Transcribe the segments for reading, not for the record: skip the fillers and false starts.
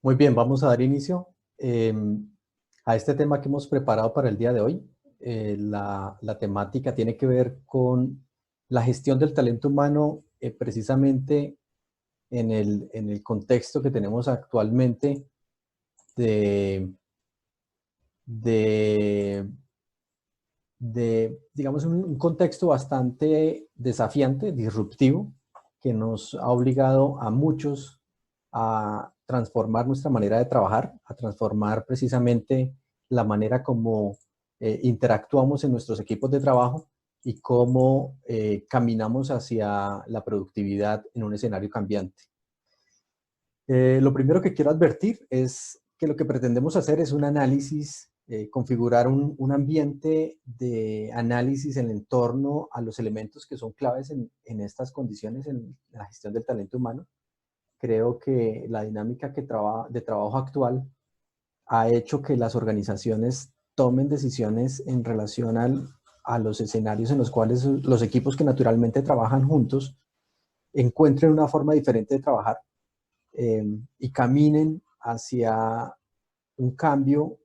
Muy bien, vamos a dar inicio a este tema que hemos preparado para el día de hoy. La temática tiene que ver con la gestión del talento humano, precisamente en el contexto que tenemos actualmente de, de, digamos, un contexto bastante desafiante, disruptivo, que nos ha obligado a muchos a transformar nuestra manera de trabajar, a transformar precisamente la manera como interactuamos en nuestros equipos de trabajo y cómo caminamos hacia la productividad en un escenario cambiante. Lo primero que quiero advertir es que lo que pretendemos hacer es un análisis, configurar un ambiente de análisis en el entorno a los elementos que son claves en estas condiciones en la gestión del talento humano. Creo que la dinámica de trabajo actual ha hecho que las organizaciones tomen decisiones en relación a los escenarios en los cuales los equipos que naturalmente trabajan juntos encuentren una forma diferente de trabajar y caminen hacia un cambio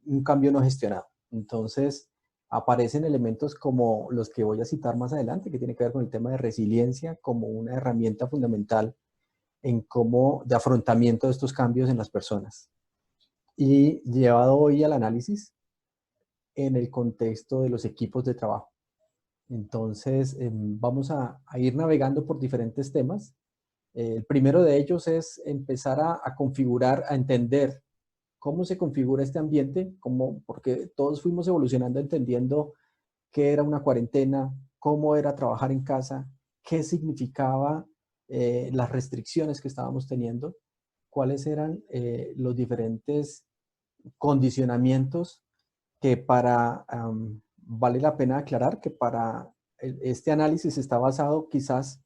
un cambio no gestionado. Entonces, aparecen elementos como los que voy a citar más adelante, que tiene que ver con el tema de resiliencia como una herramienta fundamental en cómo de afrontamiento de estos cambios en las personas. Y llevado hoy al análisis en el contexto de los equipos de trabajo. Entonces, vamos a ir navegando por diferentes temas. El primero de ellos es empezar a configurar, a entender cómo se configura este ambiente, porque todos fuimos evolucionando entendiendo qué era una cuarentena, cómo era trabajar en casa, qué significaba las restricciones que estábamos teniendo, cuáles eran los diferentes condicionamientos que vale la pena aclarar que para este análisis está basado quizás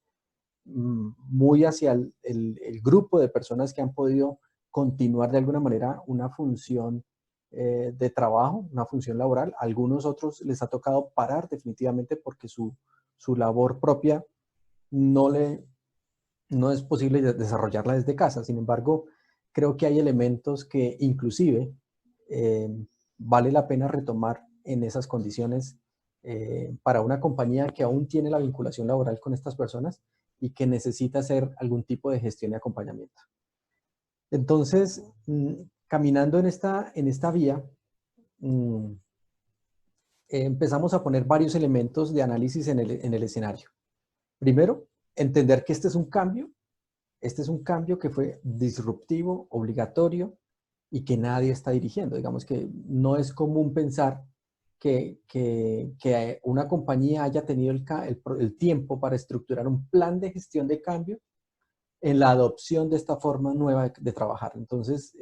muy hacia el grupo de personas que han podido continuar de alguna manera una función de trabajo, una función laboral. A algunos otros les ha tocado parar definitivamente porque su labor propia no, no es posible desarrollarla desde casa. Sin embargo, creo que hay elementos que inclusive eh, vale la pena retomar en esas condiciones para una compañía que aún tiene la vinculación laboral con estas personas y que necesita hacer algún tipo de gestión y acompañamiento. Entonces, caminando en esta vía, empezamos a poner varios elementos de análisis en el escenario. Primero, entender que este es un cambio que fue disruptivo, obligatorio y que nadie está dirigiendo. Digamos que no es común pensar que una compañía haya tenido el tiempo para estructurar un plan de gestión de cambio en la adopción de esta forma nueva de trabajar. Entonces,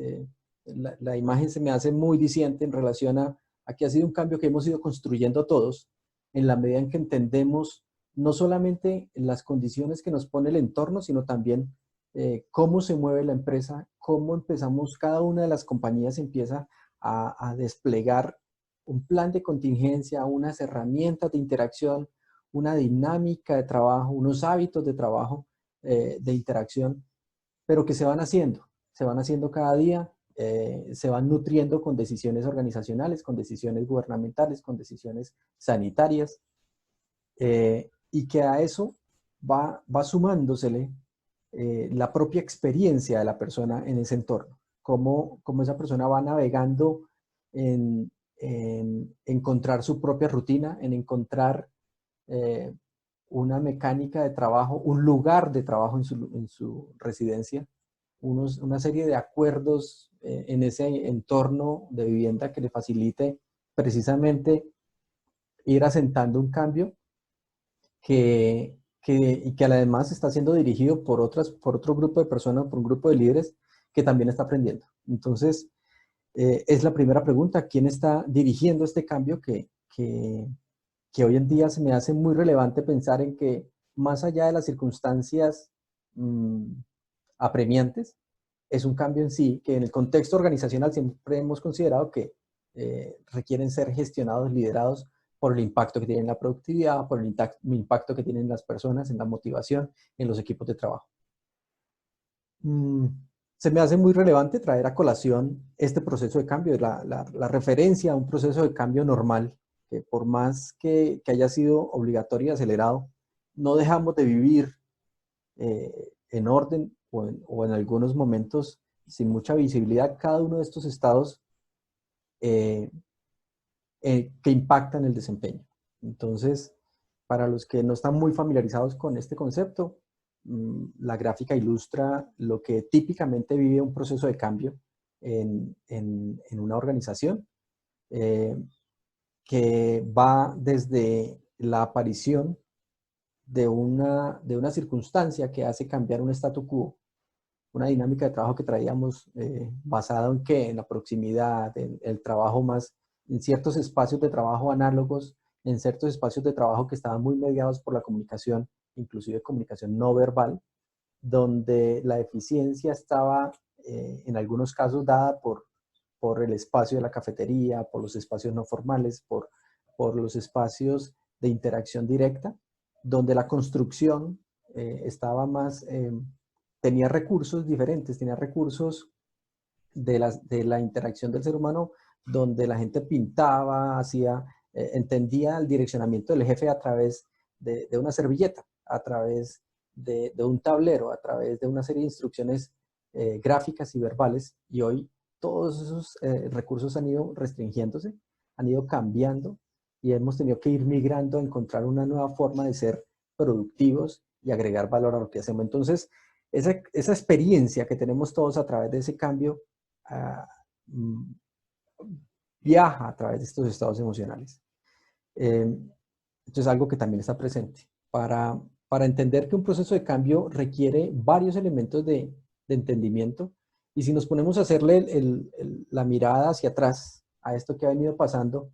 la imagen se me hace muy diciente en relación a que ha sido un cambio que hemos ido construyendo todos en la medida en que entendemos no solamente las condiciones que nos pone el entorno, sino también cómo se mueve la empresa, cómo empezamos, cada una de las compañías empieza a desplegar un plan de contingencia, unas herramientas de interacción, una dinámica de trabajo, unos hábitos de trabajo de interacción, pero que se van haciendo cada día, se van nutriendo con decisiones organizacionales, con decisiones gubernamentales, con decisiones sanitarias, y que a eso va sumándosele la propia experiencia de la persona en ese entorno, cómo esa persona va navegando en encontrar su propia rutina, en encontrar eh, una mecánica de trabajo, un lugar de trabajo en su residencia, una serie de acuerdos en ese entorno de vivienda que le facilite precisamente ir asentando un cambio y que además está siendo dirigido por otro grupo de personas, por un grupo de líderes que también está aprendiendo. Entonces, es la primera pregunta, ¿quién está dirigiendo este cambio que hoy en día se me hace muy relevante pensar en que más allá de las circunstancias mmm, apremiantes, es un cambio en sí que en el contexto organizacional siempre hemos considerado que requieren ser gestionados, liderados por el impacto que tienen en la productividad, por el impacto que tienen las personas, en la motivación, en los equipos de trabajo. se me hace muy relevante traer a colación este proceso de cambio, la referencia a un proceso de cambio normal, que por más que haya sido obligatorio y acelerado, no dejamos de vivir en orden o en algunos momentos sin mucha visibilidad cada uno de estos estados eh, que impactan el desempeño. Entonces, para los que no están muy familiarizados con este concepto, la gráfica ilustra lo que típicamente vive un proceso de cambio en una organización, eh, que va desde la aparición de una circunstancia que hace cambiar un statu quo, una dinámica de trabajo que traíamos basada en qué, en la proximidad, en el trabajo más, en ciertos espacios de trabajo análogos, en ciertos espacios de trabajo que estaban muy mediados por la comunicación, inclusive comunicación no verbal, donde la eficiencia estaba en algunos casos dada por el espacio de la cafetería, por los espacios no formales, por los espacios de interacción directa, donde la construcción estaba más, tenía recursos diferentes, tenía recursos de la interacción del ser humano, donde la gente pintaba, hacía, entendía el direccionamiento del jefe a través de una servilleta, a través de un tablero, a través de una serie de instrucciones gráficas y verbales, y hoy todos esos recursos han ido restringiéndose, han ido cambiando, y hemos tenido que ir migrando a encontrar una nueva forma de ser productivos y agregar valor a lo que hacemos. Entonces, esa experiencia que tenemos todos a través de ese cambio uh, viaja a través de estos estados emocionales. Esto es algo que también está presente. Para entender que un proceso de cambio requiere varios elementos de entendimiento, y si nos ponemos a hacerle la mirada hacia atrás a esto que ha venido pasando,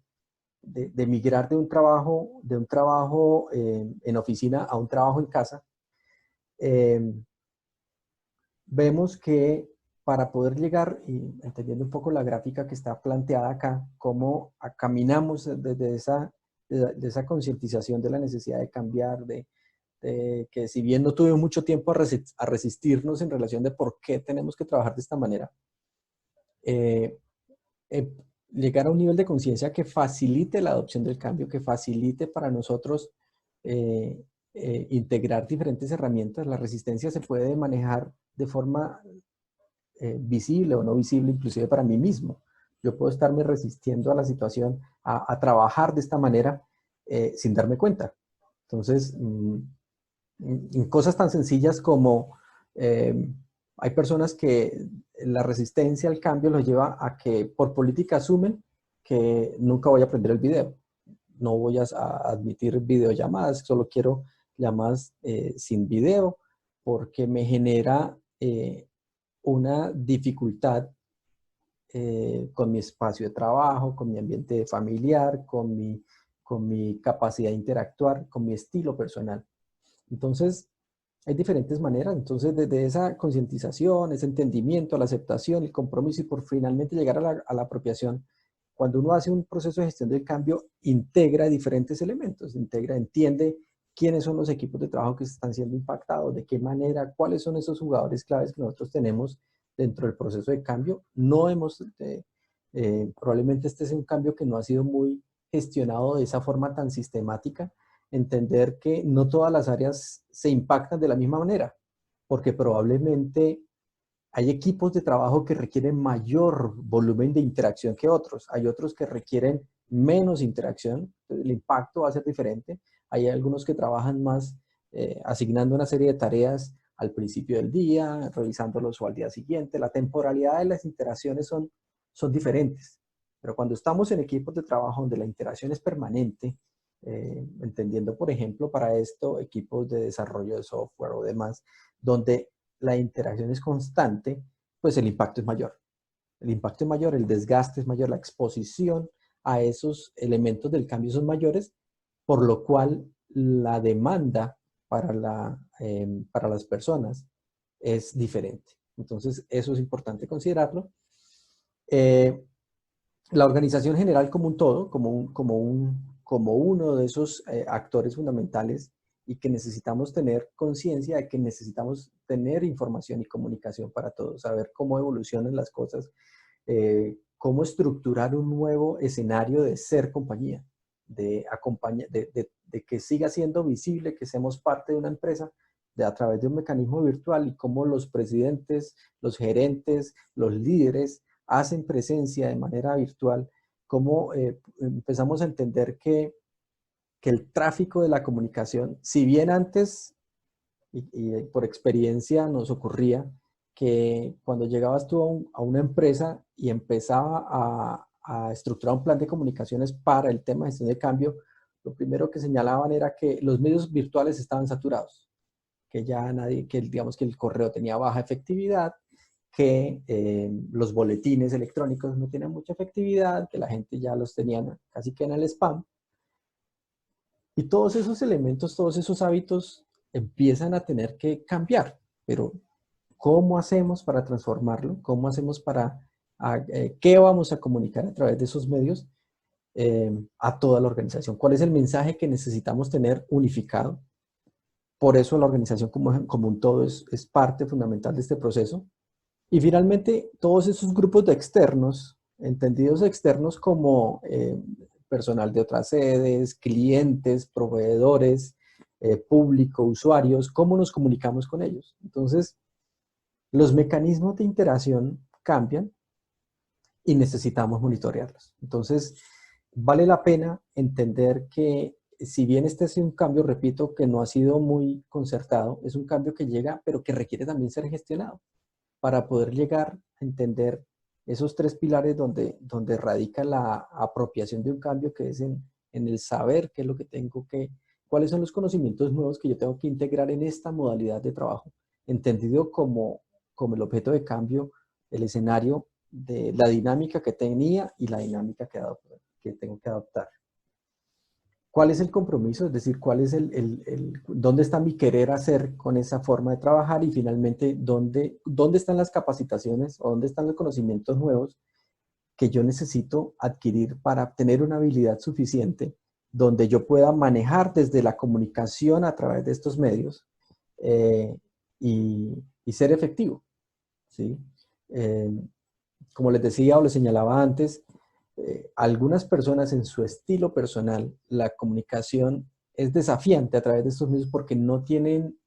de migrar de un trabajo en oficina a un trabajo en casa, vemos que para poder llegar, y entendiendo un poco la gráfica que está planteada acá, cómo caminamos desde de esa concientización de la necesidad de cambiar, de que si bien no tuvimos mucho tiempo a resistirnos en relación de por qué tenemos que trabajar de esta manera, eh, eh, llegar a un nivel de conciencia que facilite la adopción del cambio, que facilite para nosotros integrar diferentes herramientas. La resistencia se puede manejar de forma visible o no visible, inclusive para mí mismo. Yo puedo estarme resistiendo a la situación, a trabajar de esta manera sin darme cuenta. Entonces, en cosas tan sencillas como hay personas que la resistencia al cambio los lleva a que por política asumen que nunca voy a aprender el video. No voy a admitir videollamadas, solo quiero llamadas sin video porque me genera una dificultad con mi espacio de trabajo, con mi ambiente familiar, con mi capacidad de interactuar, con mi estilo personal. Entonces, hay diferentes maneras. Entonces, desde esa concientización, ese entendimiento, la aceptación, el compromiso y por finalmente llegar a la apropiación, cuando uno hace un proceso de gestión del cambio, integra diferentes elementos, entiende quiénes son los equipos de trabajo que están siendo impactados, de qué manera, cuáles son esos jugadores claves que nosotros tenemos dentro del proceso de cambio. No hemos, probablemente este es un cambio que no ha sido muy gestionado de esa forma tan sistemática, entender que no todas las áreas se impactan de la misma manera, porque probablemente hay equipos de trabajo que requieren mayor volumen de interacción que otros. Hay otros que requieren menos interacción. El impacto va a ser diferente. Hay algunos que trabajan más asignando una serie de tareas al principio del día, revisándolos o al día siguiente. La temporalidad de las interacciones son diferentes. Pero cuando estamos en equipos de trabajo donde la interacción es permanente, entendiendo, por ejemplo, para esto, equipos de desarrollo de software o demás, donde la interacción es constante, pues el impacto es mayor. El impacto es mayor, el desgaste es mayor, la exposición a esos elementos del cambio son mayores, por lo cual la demanda para las personas es diferente. Entonces, eso es importante considerarlo. La organización general como un todo, como uno de esos actores fundamentales, y que necesitamos tener conciencia de que necesitamos tener información y comunicación para todos, saber cómo evolucionan las cosas, cómo estructurar un nuevo escenario de ser compañía, de que siga siendo visible, que seamos parte de una empresa a través de un mecanismo virtual y cómo los presidentes, los gerentes, los líderes hacen presencia de manera virtual, cómo empezamos a entender que el tráfico de la comunicación, si bien antes, y por experiencia nos ocurría, que cuando llegabas tú a una empresa y empezaba a estructurar un plan de comunicaciones para el tema de gestión de cambio, lo primero que señalaban era que los medios virtuales estaban saturados, que ya nadie, que digamos que el correo tenía baja efectividad, que los boletines electrónicos no tenían mucha efectividad, que la gente ya los tenía casi que en el spam. Y todos esos elementos, todos esos hábitos empiezan a tener que cambiar. Pero, ¿cómo hacemos para transformarlo? ¿Cómo hacemos qué vamos a comunicar a través de esos medios a toda la organización? ¿Cuál es el mensaje que necesitamos tener unificado? Por eso la organización como un todo es parte fundamental de este proceso. Y finalmente, todos esos grupos de externos, entendidos externos como personal de otras sedes, clientes, proveedores, público, usuarios, ¿cómo nos comunicamos con ellos? Entonces, los mecanismos de interacción cambian y necesitamos monitorearlos. Entonces, vale la pena entender que si bien este es un cambio, repito, que no ha sido muy concertado, es un cambio que llega, pero que requiere también ser gestionado para poder llegar a entender esos tres pilares donde radica la apropiación de un cambio, que es en el saber qué es lo que tengo que, cuáles son los conocimientos nuevos que yo tengo que integrar en esta modalidad de trabajo, entendido como el objeto de cambio, el escenario de la dinámica que tenía y la dinámica que tengo que adoptar. ¿Cuál es el compromiso? Es decir, ¿cuál es dónde está mi querer hacer con esa forma de trabajar? Y finalmente, ¿dónde están las capacitaciones o dónde están los conocimientos nuevos que yo necesito adquirir para tener una habilidad suficiente donde yo pueda manejar desde la comunicación a través de estos medios y ser efectivo? ¿Sí? Eh, Como les decía o les señalaba antes, algunas personas en su estilo personal, la comunicación es desafiante a través de estos medios porque no tienen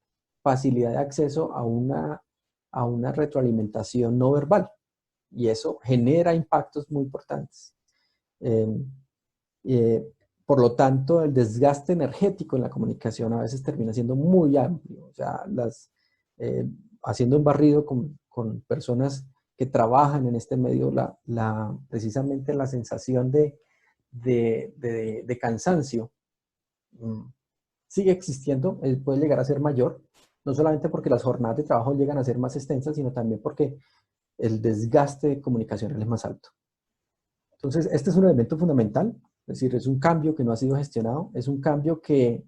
facilidad de acceso a una retroalimentación no verbal. Y eso genera impactos muy importantes. Eh, eh, por lo tanto, el desgaste energético en la comunicación a veces termina siendo muy amplio. O sea, haciendo un barrido con personas que trabajan en este medio, precisamente la sensación de cansancio sigue existiendo, puede llegar a ser mayor, no solamente porque las jornadas de trabajo llegan a ser más extensas, sino también porque el desgaste comunicacional es más alto. Entonces, este es un elemento fundamental, es decir, es un cambio que no ha sido gestionado, es un cambio que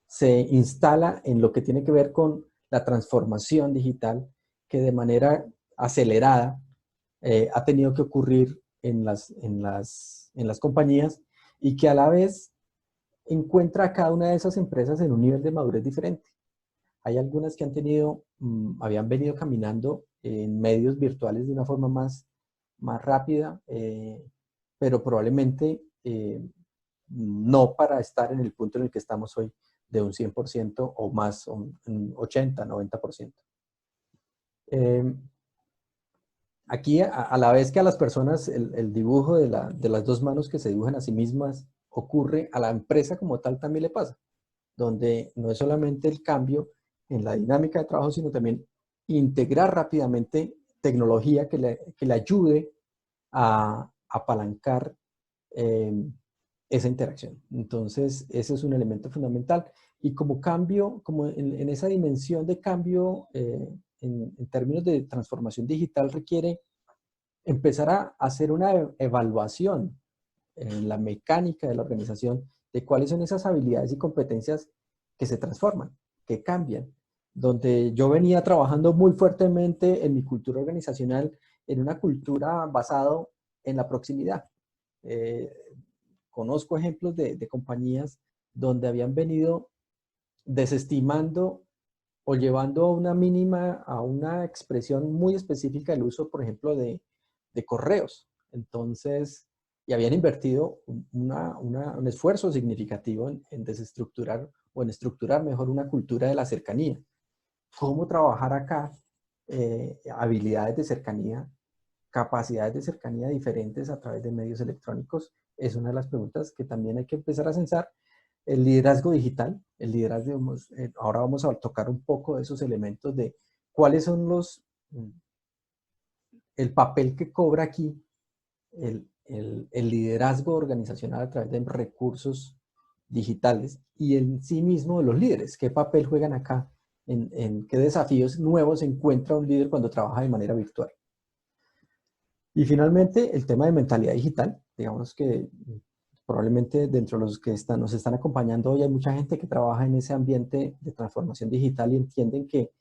se instala en lo que tiene que ver con la transformación digital, que de manera acelerada ha tenido que ocurrir en las compañías y que a la vez encuentra a cada una de esas empresas en un nivel de madurez diferente. Hay algunas que habían venido caminando en medios virtuales de una forma más rápida, pero probablemente no para estar en el punto en el que estamos hoy de un 100% o más, un 80, 90%. Aquí, a la vez que a las personas, el dibujo de las dos manos que se dibujan a sí mismas ocurre, a la empresa como tal también le pasa, donde no es solamente el cambio en la dinámica de trabajo, sino también integrar rápidamente tecnología que le ayude a apalancar esa interacción. Entonces, ese es un elemento fundamental. Y como cambio, como en esa dimensión de cambio, en términos de transformación digital, requiere empezar a hacer una evaluación en la mecánica de la organización de cuáles son esas habilidades y competencias que se transforman, que cambian. Donde yo venía trabajando muy fuertemente en mi cultura organizacional, en una cultura basada en la proximidad. Conozco ejemplos de compañías donde habían venido desestimando o llevando a una mínima, a una expresión muy específica el uso, por ejemplo, de correos. Entonces, y habían invertido un esfuerzo significativo en desestructurar o en estructurar mejor una cultura de la cercanía. ¿Cómo trabajar acá? Habilidades de cercanía, capacidades de cercanía diferentes a través de medios electrónicos, es una de las preguntas que también hay que empezar a censar. El liderazgo digital, el liderazgo, ahora vamos a tocar un poco de esos elementos de cuáles son el papel que cobra aquí el liderazgo organizacional a través de recursos digitales y en sí mismo de los líderes. ¿Qué papel juegan acá? En qué desafíos nuevos encuentra un líder cuando trabaja de manera virtual? Y finalmente, el tema de mentalidad digital. Digamos que probablemente dentro de los que nos están acompañando hoy hay mucha gente que trabaja en ese ambiente de transformación digital y entienden que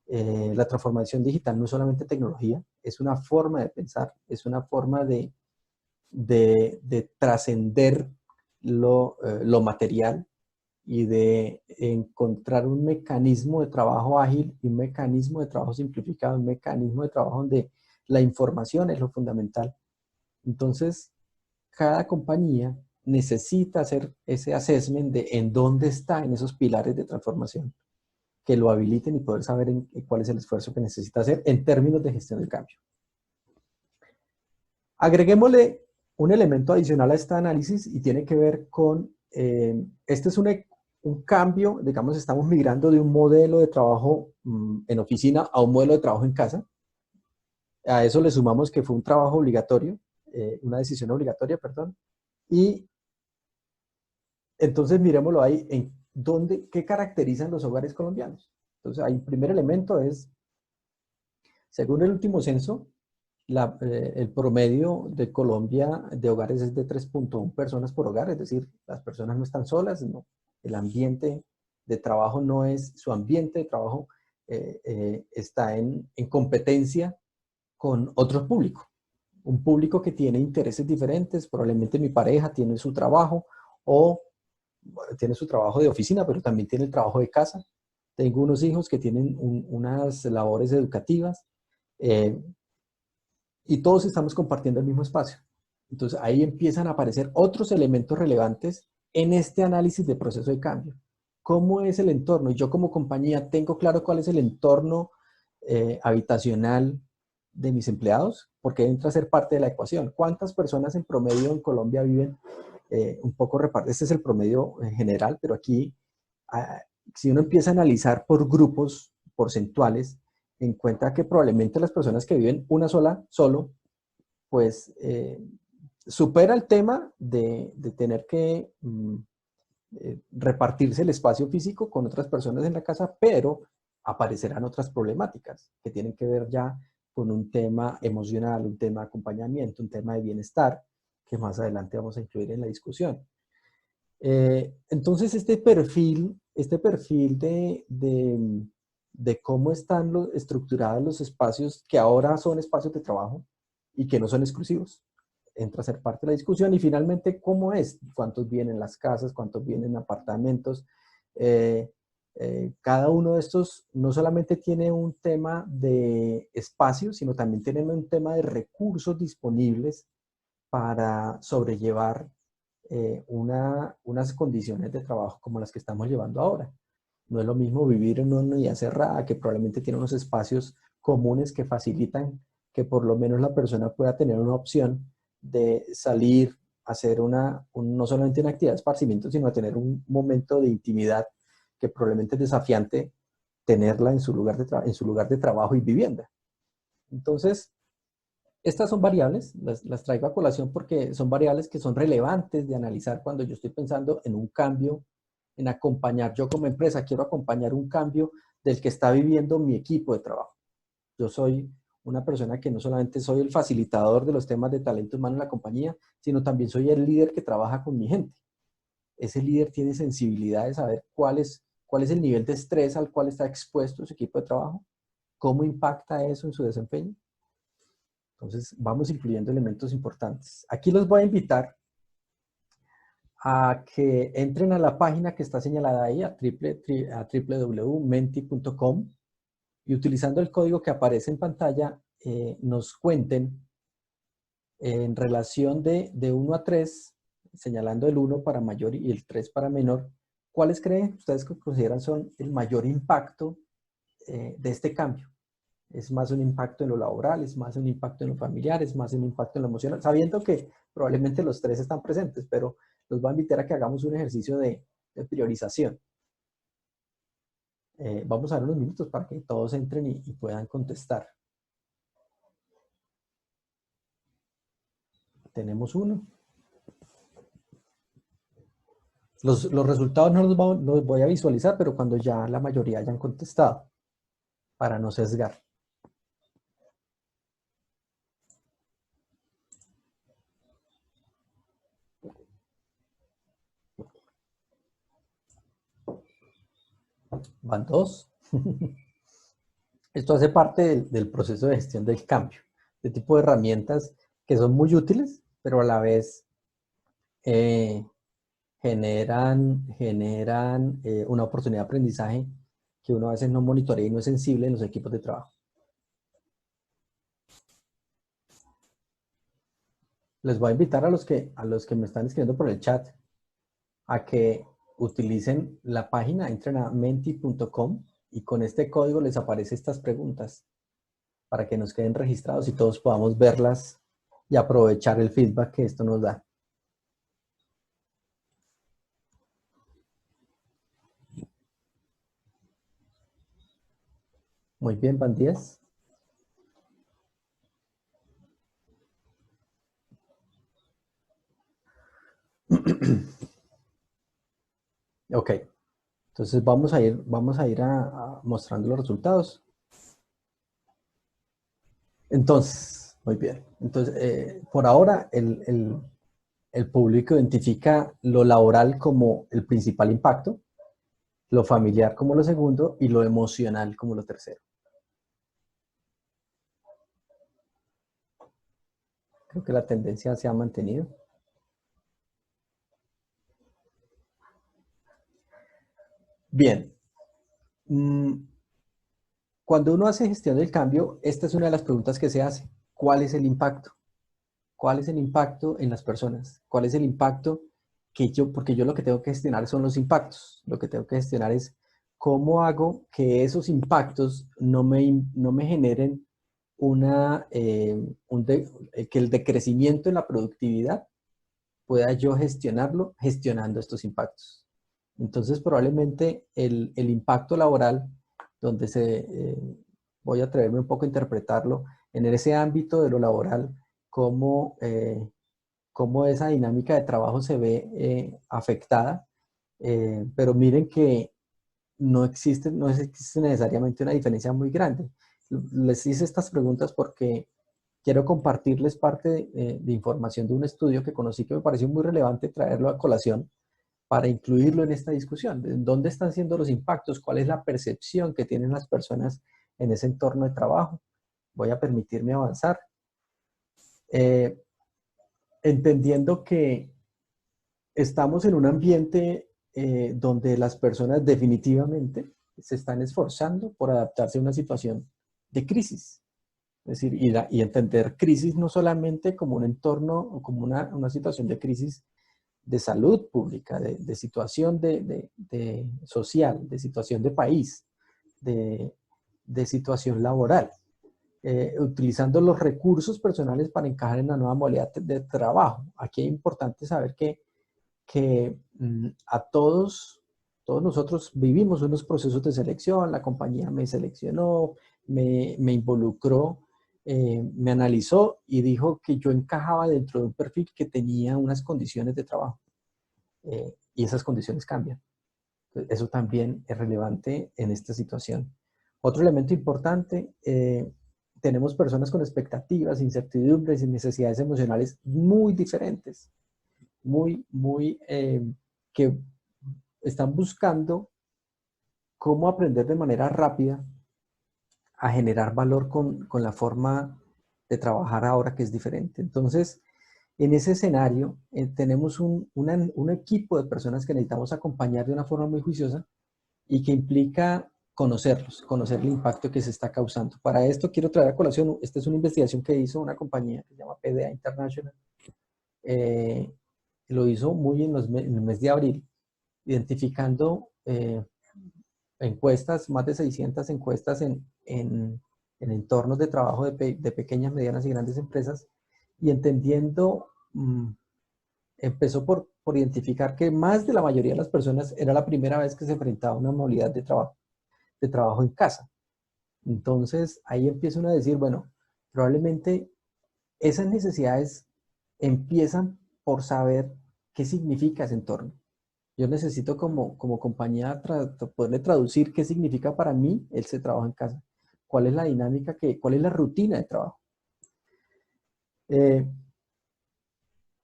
la transformación digital no es solamente tecnología, es una forma de pensar, es una forma de trascender lo material y de encontrar un mecanismo de trabajo ágil, un mecanismo de trabajo simplificado, un mecanismo de trabajo donde la información es lo fundamental. Entonces, cada compañía necesita hacer ese assessment de en dónde está en esos pilares de transformación, que lo habiliten y poder saber cuál es el esfuerzo que necesita hacer en términos de gestión del cambio. Agreguémosle un elemento adicional a este análisis y tiene que ver con, este es un cambio, digamos, estamos migrando de un modelo de trabajo en oficina a un modelo de trabajo en casa. A eso le sumamos que fue un trabajo obligatorio, una decisión obligatoria, perdón, y entonces miremoslo ahí, ¿qué caracterizan los hogares colombianos? Entonces, ahí el primer elemento es, según el último censo, el promedio de Colombia de hogares es de 3.1 personas por hogar, es decir, las personas no están solas, no, el ambiente de trabajo no es, su ambiente de trabajo está en competencia con otro público, un público que tiene intereses diferentes, probablemente mi pareja tiene su trabajo o tiene su trabajo de oficina, pero también tiene el trabajo de casa. Tengo unos hijos que tienen unas labores educativas, y todos estamos compartiendo el mismo espacio. Entonces ahí empiezan a aparecer otros elementos relevantes en este análisis de proceso de cambio. ¿Cómo es el entorno? Y yo como compañía tengo claro cuál es el entorno habitacional de mis empleados, porque entra a ser parte de la ecuación. ¿Cuántas personas en promedio en Colombia viven un poco repartidas? Este es el promedio general, pero aquí, si uno empieza a analizar por grupos porcentuales, encuentra que probablemente las personas que viven solo, pues supera el tema de tener que repartirse el espacio físico con otras personas en la casa, pero aparecerán otras problemáticas que tienen que ver ya con un tema emocional, un tema de acompañamiento, un tema de bienestar, que más adelante vamos a incluir en la discusión. Entonces, este perfil de cómo están estructurados los espacios que ahora son espacios de trabajo y que no son exclusivos, entra a ser parte de la discusión. Y finalmente, ¿cómo es? ¿Cuántos vienen en las casas? ¿Cuántos vienen en apartamentos? Cada uno de estos no solamente tiene un tema de espacio, sino también tienen un tema de recursos disponibles para sobrellevar unas condiciones de trabajo como las que estamos llevando ahora. No es lo mismo vivir en una unidad cerrada que probablemente tiene unos espacios comunes que facilitan que por lo menos la persona pueda tener una opción de salir, hacer no solamente una actividad de esparcimiento, sino a tener un momento de intimidad que probablemente es desafiante tenerla en su lugar de trabajo y vivienda. Entonces, estas son variables, las traigo a colación porque son variables que son relevantes de analizar cuando yo estoy pensando en un cambio, en acompañar. Yo como empresa quiero acompañar un cambio del que está viviendo mi equipo de trabajo. Yo soy una persona que no solamente soy el facilitador de los temas de talento humano en la compañía, sino también soy el líder que trabaja con mi gente. Ese líder tiene sensibilidad de saber cuál es el nivel de estrés al cual está expuesto su equipo de trabajo, cómo impacta eso en su desempeño. Entonces, vamos incluyendo elementos importantes. Aquí los voy a invitar a que entren a la página que está señalada ahí, a www.menti.com, y utilizando el código que aparece en pantalla, nos cuenten en relación de 1 a 3, señalando el 1 para mayor y el 3 para menor, ¿cuáles creen ustedes que consideran son el mayor impacto de este cambio? ¿Es más un impacto en lo laboral, es más un impacto en lo familiar, es más un impacto en lo emocional? Sabiendo que probablemente los tres están presentes, pero los voy a invitar a que hagamos un ejercicio de priorización. Vamos a dar unos minutos para que todos entren y puedan contestar. Tenemos uno. Los resultados no los voy a visualizar, pero cuando ya la mayoría hayan contestado, para no sesgar. Van dos. Esto hace parte del proceso de gestión del cambio. Este tipo de herramientas que son muy útiles, pero a la vez generan una oportunidad de aprendizaje que uno a veces no monitorea y no es sensible en los equipos de trabajo. Les voy a invitar a los que me están escribiendo por el chat a que utilicen la página, entren a menti.com y con este código les aparecen estas preguntas para que nos queden registrados y todos podamos verlas y aprovechar el feedback que esto nos da. Muy bien, van 10. Ok, entonces vamos a ir mostrando los resultados. Entonces, muy bien. Entonces, por ahora, el público identifica lo laboral como el principal impacto, lo familiar como lo segundo y lo emocional como lo tercero. Creo que la tendencia se ha mantenido. Bien. Cuando uno hace gestión del cambio, esta es una de las preguntas que se hace. ¿Cuál es el impacto? ¿Cuál es el impacto en las personas? ¿Cuál es el impacto porque yo lo que tengo que gestionar son los impactos. Lo que tengo que gestionar es cómo hago que esos impactos no me generen que el decrecimiento en la productividad pueda yo gestionarlo gestionando estos impactos. Entonces, probablemente el impacto laboral, donde voy a atreverme un poco a interpretarlo, en ese ámbito de lo laboral, cómo esa dinámica de trabajo se ve afectada. Pero miren que no existe necesariamente una diferencia muy grande. Les hice estas preguntas porque quiero compartirles parte de información de un estudio que conocí que me pareció muy relevante traerlo a colación para incluirlo en esta discusión. ¿Dónde están siendo los impactos? ¿Cuál es la percepción que tienen las personas en ese entorno de trabajo? Voy a permitirme avanzar. Entendiendo que estamos en un ambiente donde las personas definitivamente se están esforzando por adaptarse a una situación de crisis. Es decir, y entender crisis no solamente como un entorno o como una situación de crisis de salud pública, de situación de social, de situación de país, de situación laboral, utilizando los recursos personales para encajar en la nueva modalidad de trabajo. Aquí es importante saber que a todos nosotros vivimos unos procesos de selección, la compañía me seleccionó, me involucró, me analizó y dijo que yo encajaba dentro de un perfil que tenía unas condiciones de trabajo. Y esas condiciones cambian. Eso también es relevante en esta situación. Otro elemento importante, tenemos personas con expectativas, incertidumbres y necesidades emocionales muy diferentes, que están buscando cómo aprender de manera rápida a generar valor con la forma de trabajar ahora que es diferente. Entonces, En ese escenario tenemos un equipo de personas que necesitamos acompañar de una forma muy juiciosa y que implica conocerlos, conocer el impacto que se está causando. Para esto quiero traer a colación, esta es una investigación que hizo una compañía que se llama PDA International. Eh, lo hizo muy en el mes de abril, identificando encuestas, más de 600 encuestas en entornos de trabajo de pequeñas, medianas y grandes empresas, y entendiendo, empezó por identificar que más de la mayoría de las personas era la primera vez que se enfrentaba a una modalidad de trabajo en casa. Entonces ahí empieza uno a decir, bueno, probablemente esas necesidades empiezan por saber qué significa ese entorno. Yo necesito como compañía poderle traducir qué significa para mí ese trabajo en casa. ¿Cuál es la dinámica, cuál es la rutina de trabajo?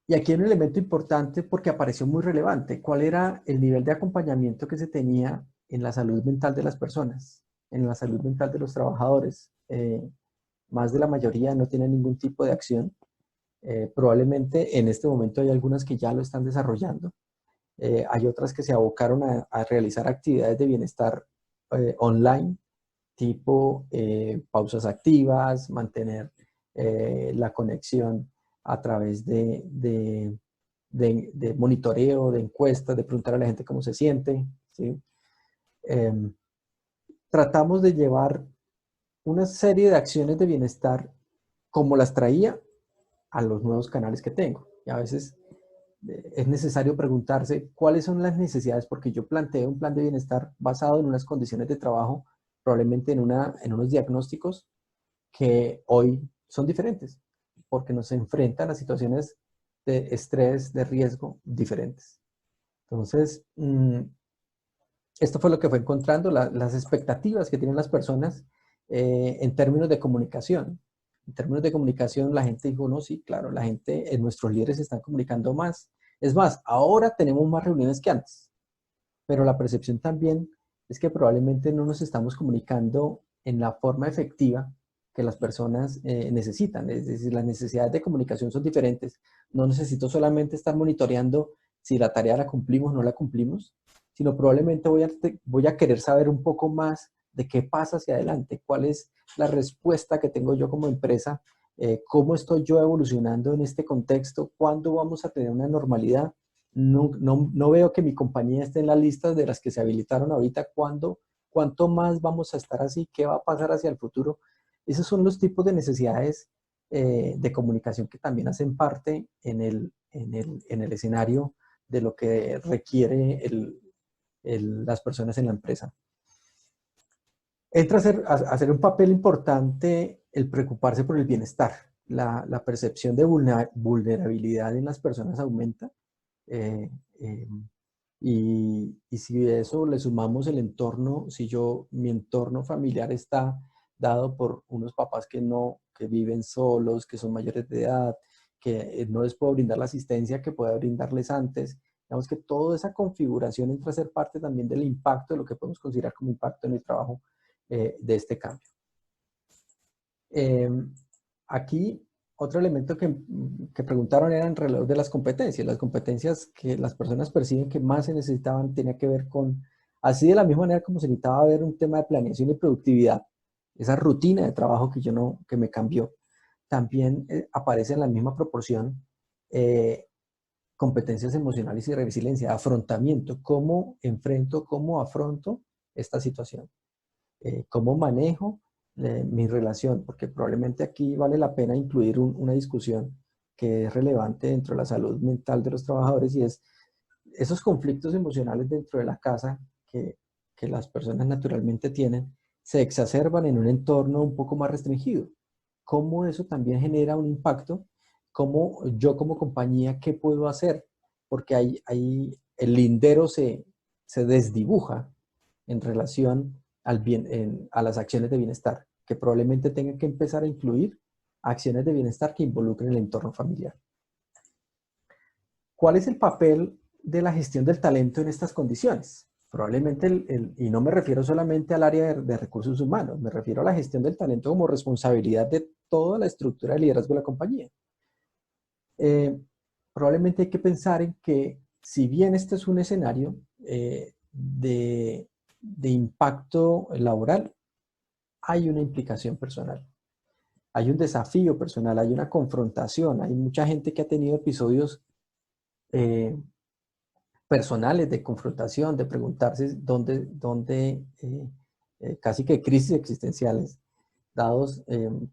Y aquí hay un elemento importante porque apareció muy relevante. ¿Cuál era el nivel de acompañamiento que se tenía en la salud mental de las personas, en la salud mental de los trabajadores? Más de la mayoría no tiene ningún tipo de acción. Probablemente en este momento hay algunas que ya lo están desarrollando. Hay otras que se abocaron a realizar actividades de bienestar online, tipo pausas activas, mantener la conexión a través de monitoreo, de encuestas, de preguntar a la gente cómo se siente, ¿sí? Tratamos de llevar una serie de acciones de bienestar como las traía a los nuevos canales que tengo. Y a veces es necesario preguntarse cuáles son las necesidades, porque yo planteo un plan de bienestar basado en unas condiciones de trabajo, probablemente en unos diagnósticos que hoy son diferentes, porque nos enfrentan a situaciones de estrés, de riesgo diferentes. Entonces, esto fue lo que fue encontrando, las expectativas que tienen las personas en términos de comunicación. En términos de comunicación, la gente dijo, no, sí, claro, la gente, nuestros líderes se están comunicando más. Es más, ahora tenemos más reuniones que antes, pero la percepción también es que probablemente no nos estamos comunicando en la forma efectiva que las personas necesitan. Es decir, las necesidades de comunicación son diferentes. No necesito solamente estar monitoreando si la tarea la cumplimos o no la cumplimos, sino probablemente voy a querer saber un poco más de qué pasa hacia adelante, cuál es la respuesta que tengo yo como empresa, cómo estoy yo evolucionando en este contexto, cuándo vamos a tener una normalidad. No veo que mi compañía esté en la lista de las que se habilitaron ahorita. ¿Cuánto más vamos a estar así? ¿Qué va a pasar hacia el futuro? Esos son los tipos de necesidades de comunicación que también hacen parte en el escenario de lo que requiere las personas en la empresa. Entra a hacer un papel importante el preocuparse por el bienestar. La percepción de vulnerabilidad en las personas aumenta. Eh, eh, y si a eso le sumamos el entorno, si mi entorno familiar está dado por unos papás que viven solos, que son mayores de edad, que no les puedo brindar la asistencia que pueda brindarles antes, digamos que toda esa configuración entra a ser parte también del impacto, de lo que podemos considerar como impacto en el trabajo de este cambio. Aquí otro elemento que preguntaron era alrededor de las competencias. Las competencias que las personas perciben que más se necesitaban tenía que ver con, así de la misma manera como se necesitaba ver un tema de planeación y productividad, esa rutina de trabajo que me cambió, también aparece en la misma proporción competencias emocionales y resiliencia, afrontamiento, cómo enfrento, cómo afronto esta situación, cómo manejo mi relación, porque probablemente aquí vale la pena incluir una discusión que es relevante dentro de la salud mental de los trabajadores y es esos conflictos emocionales dentro de la casa que las personas naturalmente tienen, se exacerban en un entorno un poco más restringido. ¿Cómo eso también genera un impacto? ¿Cómo yo como compañía, qué puedo hacer? Porque el lindero se desdibuja en relación a las acciones de bienestar, que probablemente tengan que empezar a incluir acciones de bienestar que involucren el entorno familiar. ¿Cuál es el papel de la gestión del talento en estas condiciones? Probablemente, y no me refiero solamente al área de recursos humanos, me refiero a la gestión del talento como responsabilidad de toda la estructura de liderazgo de la compañía. eh, probablemente hay que pensar en que si bien este es un escenario de impacto laboral, hay una implicación personal, hay un desafío personal, hay una confrontación, hay mucha gente que ha tenido episodios eh, personales de confrontación, de preguntarse casi que crisis existenciales, dados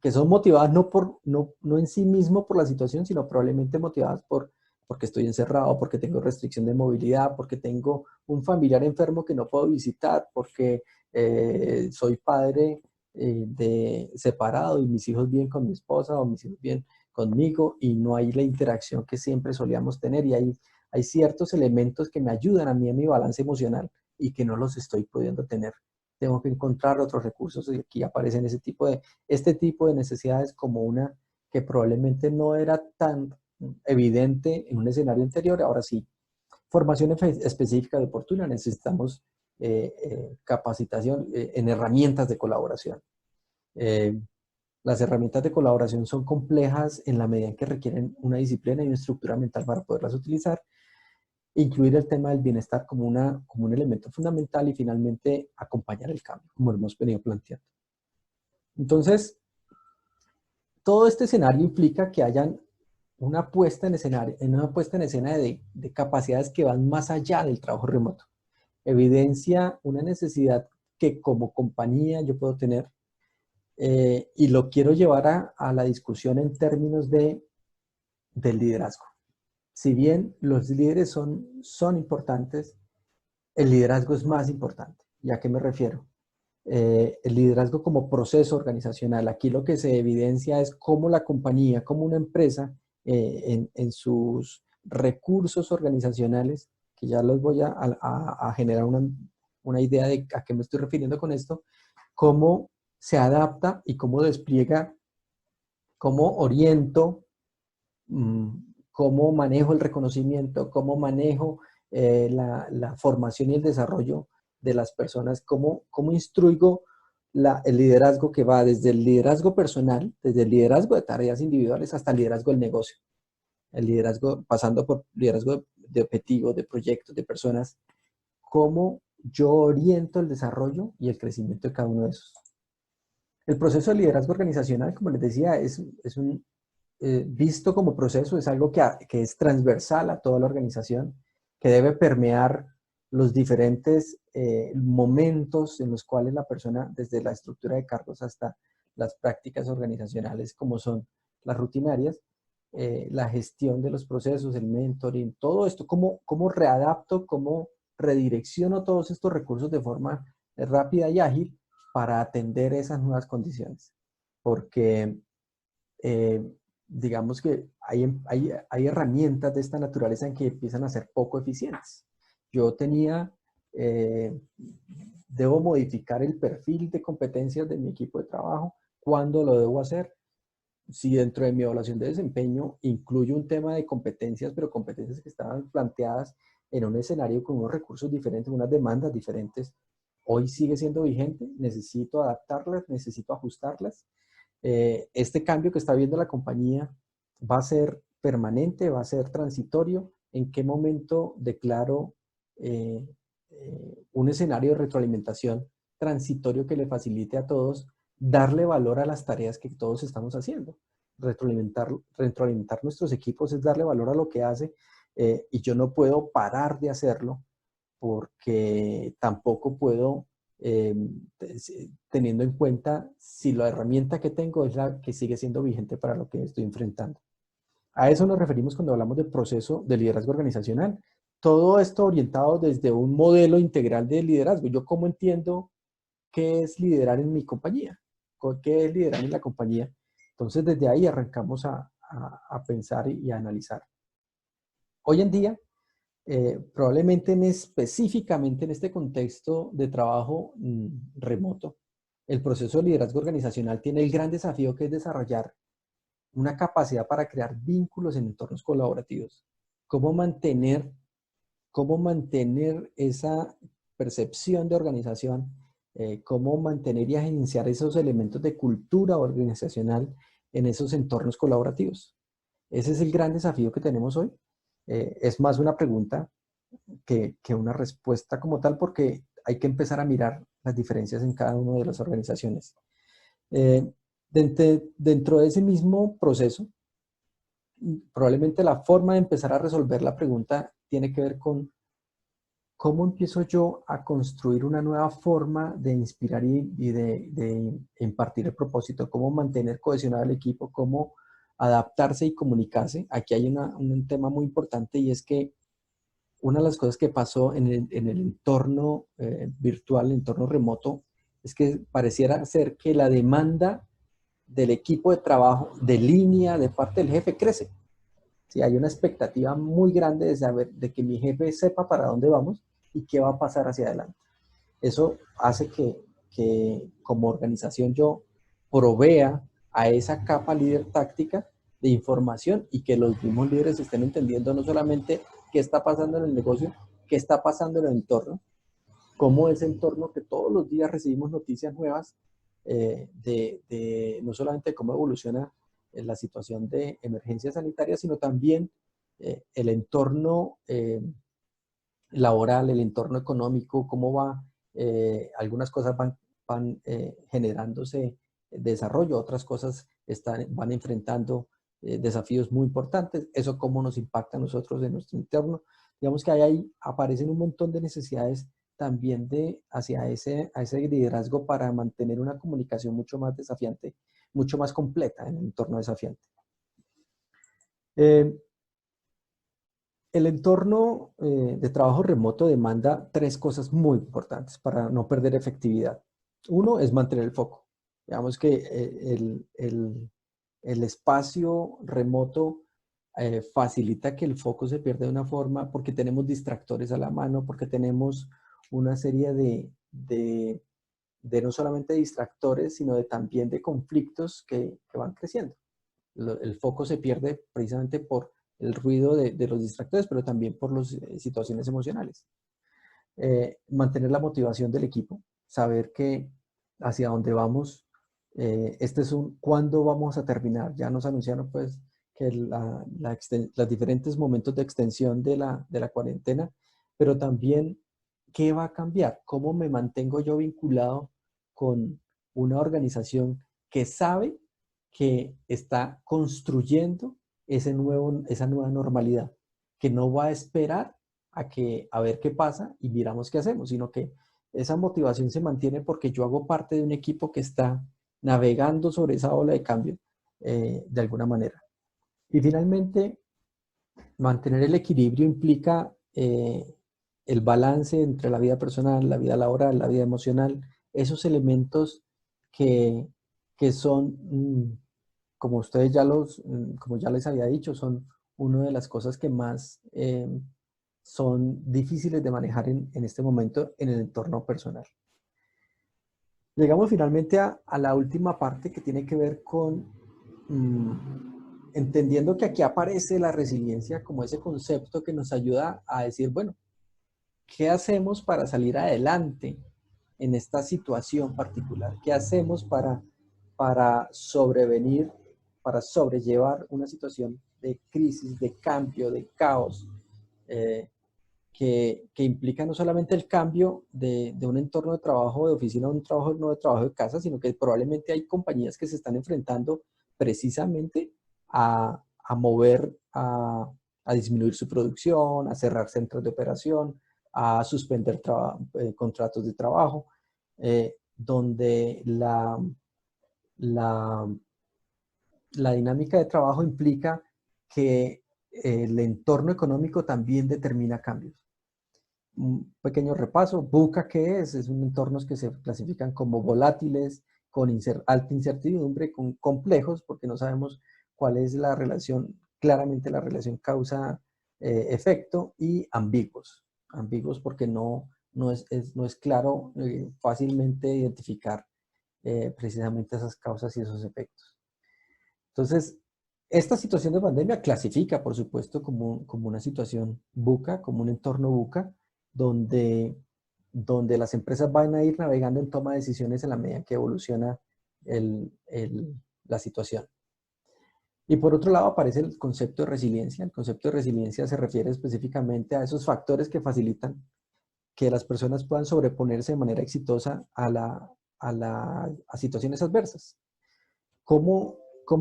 que son motivadas no en sí mismo por la situación, sino probablemente motivadas porque estoy encerrado, porque tengo restricción de movilidad, porque tengo un familiar enfermo que no puedo visitar, porque soy padre separado y mis hijos viven con mi esposa o mis hijos viven conmigo y no hay la interacción que siempre solíamos tener y hay ciertos elementos que me ayudan a mí en mi balance emocional y que no los estoy pudiendo tener. Tengo que encontrar otros recursos y aquí aparecen este tipo de necesidades como una que probablemente no era tan evidente en un escenario anterior, ahora sí. Formación específica de oportuna, necesitamos capacitación en herramientas de colaboración. Eh, las herramientas de colaboración son complejas en la medida en que requieren una disciplina y una estructura mental para poderlas utilizar. Incluir el tema del bienestar como un elemento fundamental y finalmente acompañar el cambio, como lo hemos venido planteando. Entonces, todo este escenario implica que hayan una puesta en escena de capacidades que van más allá del trabajo remoto. Evidencia una necesidad que como compañía yo puedo tener y lo quiero llevar a la discusión en términos del liderazgo. Si bien los líderes son importantes, el liderazgo es más importante. ¿Y a qué me refiero? El liderazgo como proceso organizacional. Aquí lo que se evidencia es cómo la compañía, cómo una empresa, en sus recursos organizacionales, que ya los voy a generar una idea de a qué me estoy refiriendo con esto, cómo se adapta y cómo despliega, cómo oriento, cómo manejo el reconocimiento, cómo manejo la formación y el desarrollo de las personas, cómo instruigo el liderazgo que va desde el liderazgo personal, desde el liderazgo de tareas individuales hasta el liderazgo del negocio. El liderazgo, pasando por liderazgo de objetivos, de proyectos, de personas, cómo yo oriento el desarrollo y el crecimiento de cada uno de esos. El proceso de liderazgo organizacional, como les decía, visto como proceso, es algo que es transversal a toda la organización, que debe permear los diferentes momentos en los cuales la persona, desde la estructura de cargos hasta las prácticas organizacionales, como son las rutinarias, la gestión de los procesos, el mentoring, todo esto, cómo readapto, cómo redirecciono todos estos recursos de forma rápida y ágil para atender esas nuevas condiciones. Porque digamos que hay herramientas de esta naturaleza en que empiezan a ser poco eficientes. Yo debo modificar el perfil de competencias de mi equipo de trabajo, cuándo lo debo hacer, si dentro de mi evaluación de desempeño incluyo un tema de competencias, pero competencias que estaban planteadas en un escenario con unos recursos diferentes, unas demandas diferentes, hoy sigue siendo vigente, necesito adaptarlas, necesito ajustarlas. Este cambio que está viendo la compañía va a ser permanente, va a ser transitorio. ¿En qué momento declaro un escenario de retroalimentación transitorio que le facilite a todos darle valor a las tareas que todos estamos haciendo? Retroalimentar nuestros equipos es darle valor a lo que hace y yo no puedo parar de hacerlo porque tampoco puedo, teniendo en cuenta si la herramienta que tengo es la que sigue siendo vigente para lo que estoy enfrentando. A eso nos referimos cuando hablamos del proceso de liderazgo organizacional. Todo esto orientado desde un modelo integral de liderazgo. Yo cómo entiendo qué es liderar en mi compañía, qué es liderar en la compañía. Entonces desde ahí arrancamos a pensar y a analizar. Hoy en día, probablemente específicamente en este contexto de trabajo remoto, el proceso de liderazgo organizacional tiene el gran desafío que es desarrollar una capacidad para crear vínculos en entornos colaborativos. Cómo mantener esa percepción de organización, cómo mantener y agenciar esos elementos de cultura organizacional en esos entornos colaborativos. Ese es el gran desafío que tenemos hoy. Es más una pregunta que una respuesta como tal, porque hay que empezar a mirar las diferencias en cada una de las organizaciones. Eh, dentro de ese mismo proceso, probablemente la forma de empezar a resolver la pregunta tiene que ver con cómo empiezo yo a construir una nueva forma de inspirar y de impartir el propósito, cómo mantener cohesionado el equipo, cómo adaptarse y comunicarse. Aquí hay un tema muy importante, y es que una de las cosas que pasó en el entorno virtual, el entorno remoto, es que pareciera ser que la demanda del equipo de trabajo de línea de parte del jefe crece. Sí, hay una expectativa muy grande de saber, de que mi jefe sepa para dónde vamos y qué va a pasar hacia adelante. Eso hace que como organización yo provea a esa capa líder táctica de información, y que los mismos líderes estén entendiendo no solamente qué está pasando en el negocio, qué está pasando en el entorno, cómo ese entorno que todos los días recibimos noticias nuevas no solamente cómo evoluciona la situación de emergencia sanitaria, sino también el entorno laboral, el entorno económico, cómo va, algunas cosas van generándose desarrollo, otras cosas van enfrentando desafíos muy importantes. Eso cómo nos impacta a nosotros en nuestro entorno. Digamos que ahí aparecen un montón de necesidades también hacia a ese liderazgo para mantener una comunicación mucho más desafiante, mucho más completa en el entorno desafiante. Eh, el entorno de trabajo remoto demanda tres cosas muy importantes para no perder efectividad. Uno es mantener el foco. Digamos que el espacio remoto facilita que el foco se pierda de una forma, porque tenemos distractores a la mano, porque tenemos una serie de no solamente distractores, sino también de conflictos que van creciendo. El foco se pierde precisamente por el ruido de los distractores, pero también por las situaciones emocionales. Mantener la motivación del equipo, saber que hacia dónde vamos, este es cuándo vamos a terminar. Ya nos anunciaron pues que los diferentes momentos de extensión de la cuarentena, pero también qué va a cambiar, cómo me mantengo yo vinculado con una organización que sabe que está construyendo esa nueva normalidad, que no va a esperar a ver qué pasa y miramos qué hacemos, sino que esa motivación se mantiene porque yo hago parte de un equipo que está navegando sobre esa ola de cambio de alguna manera. Y finalmente, mantener el equilibrio implica el balance entre la vida personal, la vida laboral, la vida emocional, esos elementos que, que son, como ustedes como ya les había dicho, son una de las cosas que más son difíciles de manejar en este momento en el entorno personal. Llegamos finalmente a la última parte, que tiene que ver con entendiendo que aquí aparece la resiliencia como ese concepto que nos ayuda a decir, bueno, ¿qué hacemos para salir adelante en esta situación particular? ¿Qué hacemos para sobrevenir, para sobrellevar una situación de crisis, de cambio, de caos, que implica no solamente el cambio de un entorno de trabajo de oficina a un trabajo no de trabajo de casa, sino que probablemente hay compañías que se están enfrentando precisamente a mover, a disminuir su producción, a cerrar centros de operación, a suspender contratos de trabajo, donde la, la dinámica de trabajo implica que el entorno económico también determina cambios. Un pequeño repaso. VUCA, ¿qué es? Es un entornos que se clasifican como volátiles, con alta incertidumbre, con complejos, porque no sabemos cuál es la relación, claramente la relación causa-efecto, y ambiguos. Ambiguos porque no es claro fácilmente identificar precisamente esas causas y esos efectos. Entonces, esta situación de pandemia clasifica, por supuesto, como una situación VUCA, como un entorno VUCA, donde las empresas van a ir navegando en toma de decisiones en la medida que evoluciona la situación. Y por otro lado aparece el concepto de resiliencia. El concepto de resiliencia se refiere específicamente a esos factores que facilitan que las personas puedan sobreponerse de manera exitosa a situaciones adversas. ¿Cómo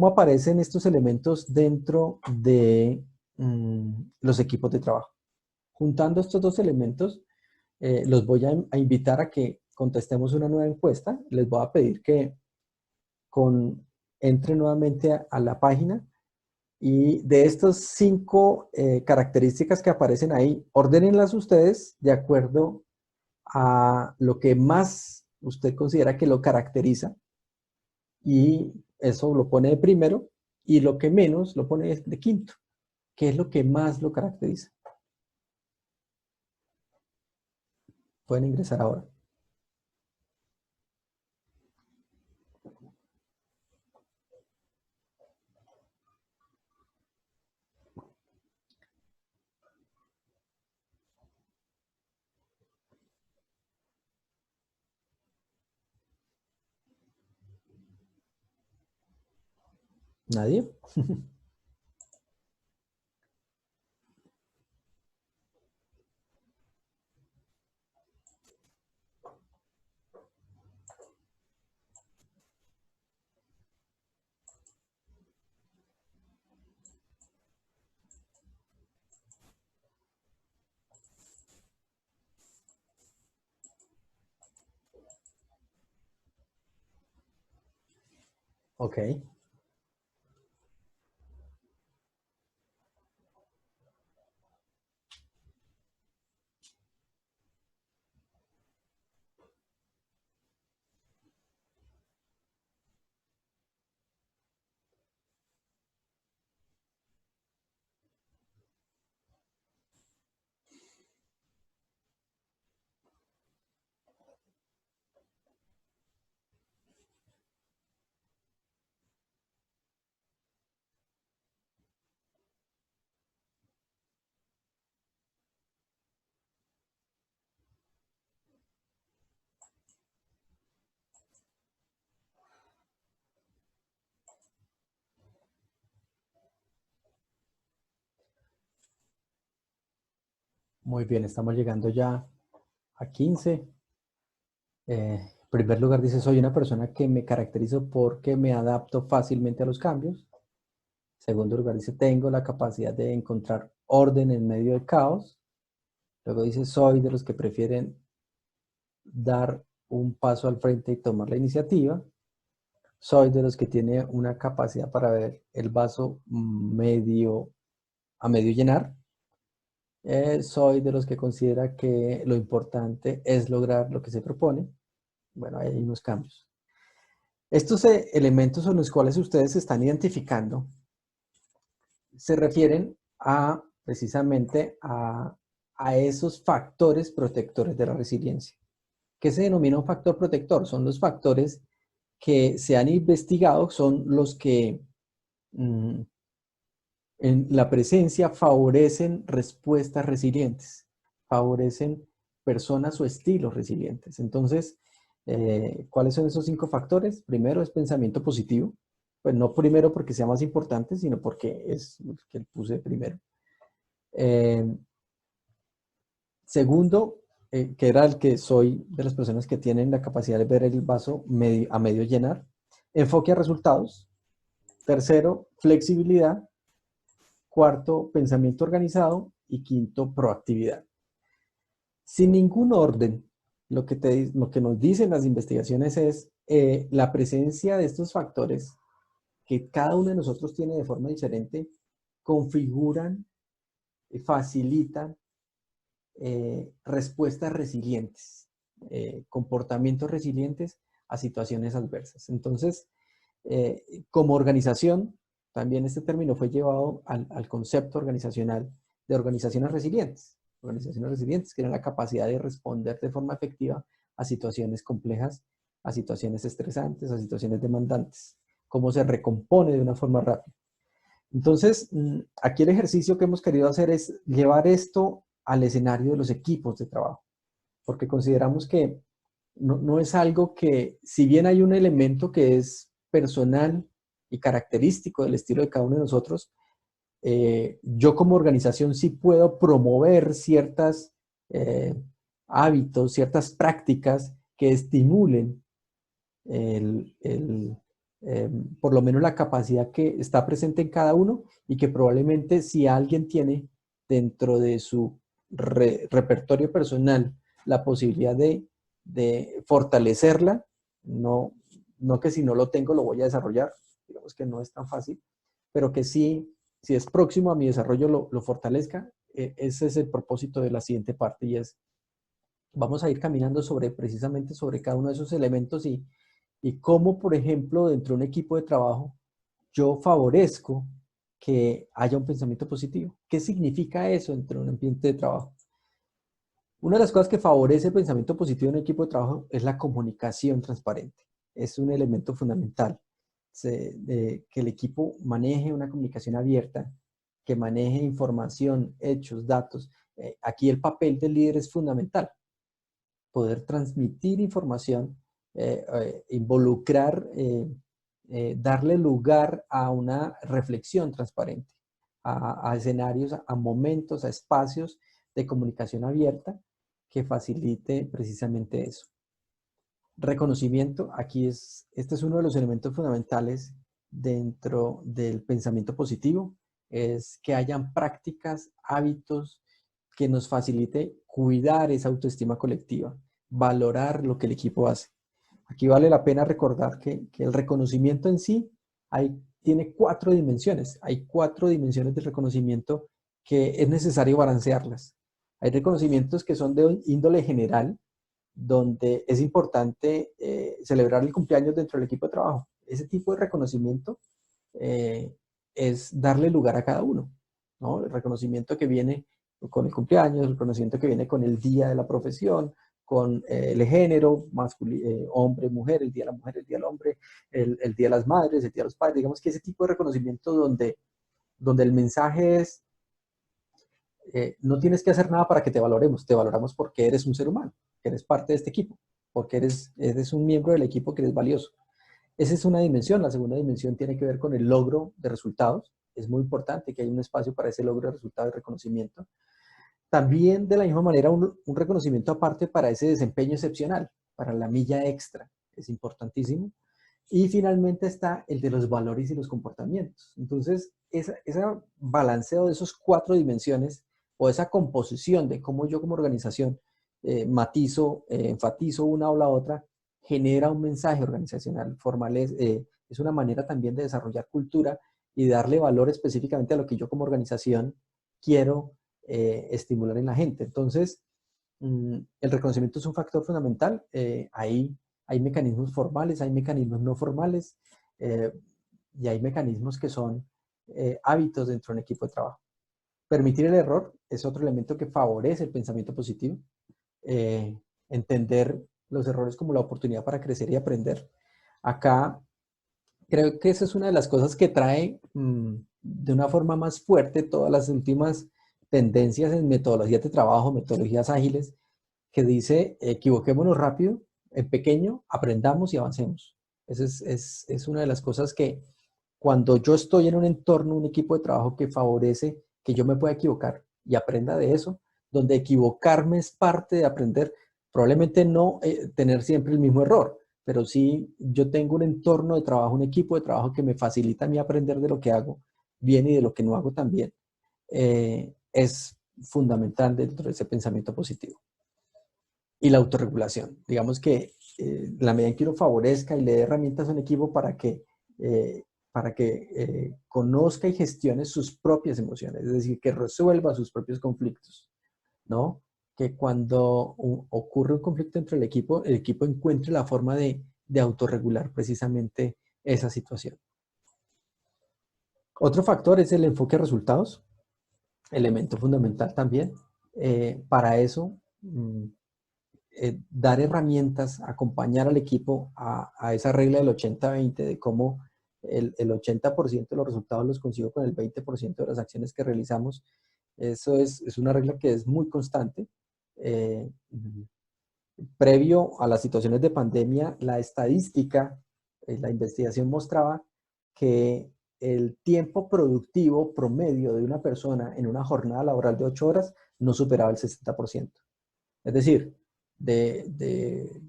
aparecen estos elementos dentro de los equipos de trabajo? Juntando estos dos elementos, los voy a invitar a que contestemos una nueva encuesta. Les voy a pedir que entren nuevamente a la página y de estas 5 características que aparecen ahí, ordénenlas ustedes de acuerdo a lo que más usted considera que lo caracteriza y eso lo pone de primero y lo que menos lo pone de quinto. ¿Qué es lo que más lo caracteriza? Pueden ingresar ahora. ¿Nadie? Ok, muy bien, estamos llegando ya a 15. En primer lugar dice, soy una persona que me caracterizo porque me adapto fácilmente a los cambios. Segundo lugar dice, tengo la capacidad de encontrar orden en medio del caos. Luego dice, soy de los que prefieren dar un paso al frente y tomar la iniciativa. Soy de los que tiene una capacidad para ver el vaso a medio llenar. Soy de los que considera que lo importante es lograr lo que se propone. Bueno, hay unos cambios. Estos elementos en los cuales ustedes se están identificando se refieren precisamente a esos factores protectores de la resiliencia. ¿Qué se denomina un factor protector? Son los factores que se han investigado, son los que en la presencia favorecen respuestas resilientes, favorecen personas o estilos resilientes. Entonces, ¿cuáles son esos 5 factores? Primero es pensamiento positivo. Pues no primero porque sea más importante, sino porque es el que puse primero. Segundo, que era el que soy de las personas que tienen la capacidad de ver el vaso a medio llenar. Enfoque a resultados. Tercero, flexibilidad. Cuarto, pensamiento organizado. Y quinto, proactividad. Sin ningún orden, lo que nos dicen las investigaciones es la presencia de estos factores que cada uno de nosotros tiene de forma diferente, configuran, facilitan respuestas resilientes, comportamientos resilientes a situaciones adversas. Entonces, como organización, también este término fue llevado al concepto organizacional de organizaciones resilientes. Organizaciones resilientes que tienen la capacidad de responder de forma efectiva a situaciones complejas, a situaciones estresantes, a situaciones demandantes. Cómo se recompone de una forma rápida. Entonces, aquí el ejercicio que hemos querido hacer es llevar esto al escenario de los equipos de trabajo, porque consideramos que no es algo que, si bien hay un elemento que es personal y característico del estilo de cada uno de nosotros, yo como organización sí puedo promover ciertos hábitos, ciertas prácticas que estimulen el, el, por lo menos la capacidad que está presente en cada uno y que probablemente si alguien tiene dentro de su repertorio personal la posibilidad de fortalecerla, no, no que si no lo tengo lo voy a desarrollar, digamos que no es tan fácil, pero que sí, si es próximo a mi desarrollo lo fortalezca. Ese es el propósito de la siguiente parte y es, vamos a ir caminando sobre precisamente sobre cada uno de esos elementos y cómo, por ejemplo, dentro de un equipo de trabajo, yo favorezco que haya un pensamiento positivo. ¿Qué significa eso dentro de un ambiente de trabajo? Una de las cosas que favorece el pensamiento positivo en un equipo de trabajo es la comunicación transparente. Es un elemento fundamental. Que el equipo maneje una comunicación abierta, que maneje información, hechos, datos. Aquí el papel del líder es fundamental. Poder transmitir información, involucrar, darle lugar a una reflexión transparente, a escenarios, a momentos, a espacios de comunicación abierta que facilite precisamente eso. Reconocimiento, este es uno de los elementos fundamentales dentro del pensamiento positivo, es que hayan prácticas, hábitos que nos facilite cuidar esa autoestima colectiva, valorar lo que el equipo hace. Aquí vale la pena recordar que el reconocimiento en sí tiene 4 dimensiones. Hay 4 dimensiones del reconocimiento que es necesario balancearlas. Hay reconocimientos que son de índole general, donde es importante celebrar el cumpleaños dentro del equipo de trabajo. Ese tipo de reconocimiento es darle lugar a cada uno, ¿no? El reconocimiento que viene con el cumpleaños, el reconocimiento que viene con el día de la profesión, con el género, hombre, mujer, el día de la mujer, el día del hombre, el día de las madres, el día de los padres. Digamos que ese tipo de reconocimiento donde el mensaje es no tienes que hacer nada para que te valoramos porque eres un ser humano, que eres parte de este equipo, porque eres un miembro del equipo que eres valioso. Esa es una dimensión. La segunda dimensión tiene que ver con el logro de resultados. Es muy importante que haya un espacio para ese logro de resultados y reconocimiento. También, de la misma manera, un reconocimiento aparte para ese desempeño excepcional, para la milla extra. Es importantísimo. Y finalmente está el de los valores y los comportamientos. Entonces, ese balanceo de esas 4 dimensiones o esa composición de cómo yo como organización matizo, enfatizo una o la otra, genera un mensaje organizacional formal. Es una manera también de desarrollar cultura y darle valor específicamente a lo que yo como organización quiero estimular en la gente. Entonces, el reconocimiento es un factor fundamental. Hay mecanismos formales, hay mecanismos no formales y hay mecanismos que son hábitos dentro de un equipo de trabajo. Permitir el error es otro elemento que favorece el pensamiento positivo. Entender los errores como la oportunidad para crecer y aprender. Acá creo que esa es una de las cosas que trae de una forma más fuerte todas las últimas tendencias en metodologías de trabajo, metodologías ágiles, que dice equivoquémonos rápido, en pequeño, aprendamos y avancemos. Esa es una de las cosas que cuando yo estoy en un entorno, un equipo de trabajo que favorece que yo me pueda equivocar y aprenda de eso, donde equivocarme es parte de aprender, probablemente no tener siempre el mismo error, pero sí yo tengo un entorno de trabajo, un equipo de trabajo que me facilita a mí aprender de lo que hago bien y de lo que no hago tan bien, es fundamental dentro de ese pensamiento positivo. Y la autorregulación. Digamos que la medida en que uno favorezca y le dé herramientas a un equipo para que conozca y gestione sus propias emociones, es decir, que resuelva sus propios conflictos, ¿no? Que cuando ocurre un conflicto entre el equipo encuentre la forma de autorregular precisamente esa situación. Otro factor es el enfoque a resultados, elemento fundamental también. Para eso, dar herramientas, acompañar al equipo a esa regla del 80-20, de cómo el 80% de los resultados los consigo con el 20% de las acciones que realizamos. Eso es una regla que es muy constante. Previo a las situaciones de pandemia, la estadística, la investigación mostraba que el tiempo productivo promedio de una persona en una jornada laboral de 8 horas no superaba el 60%. Es decir, de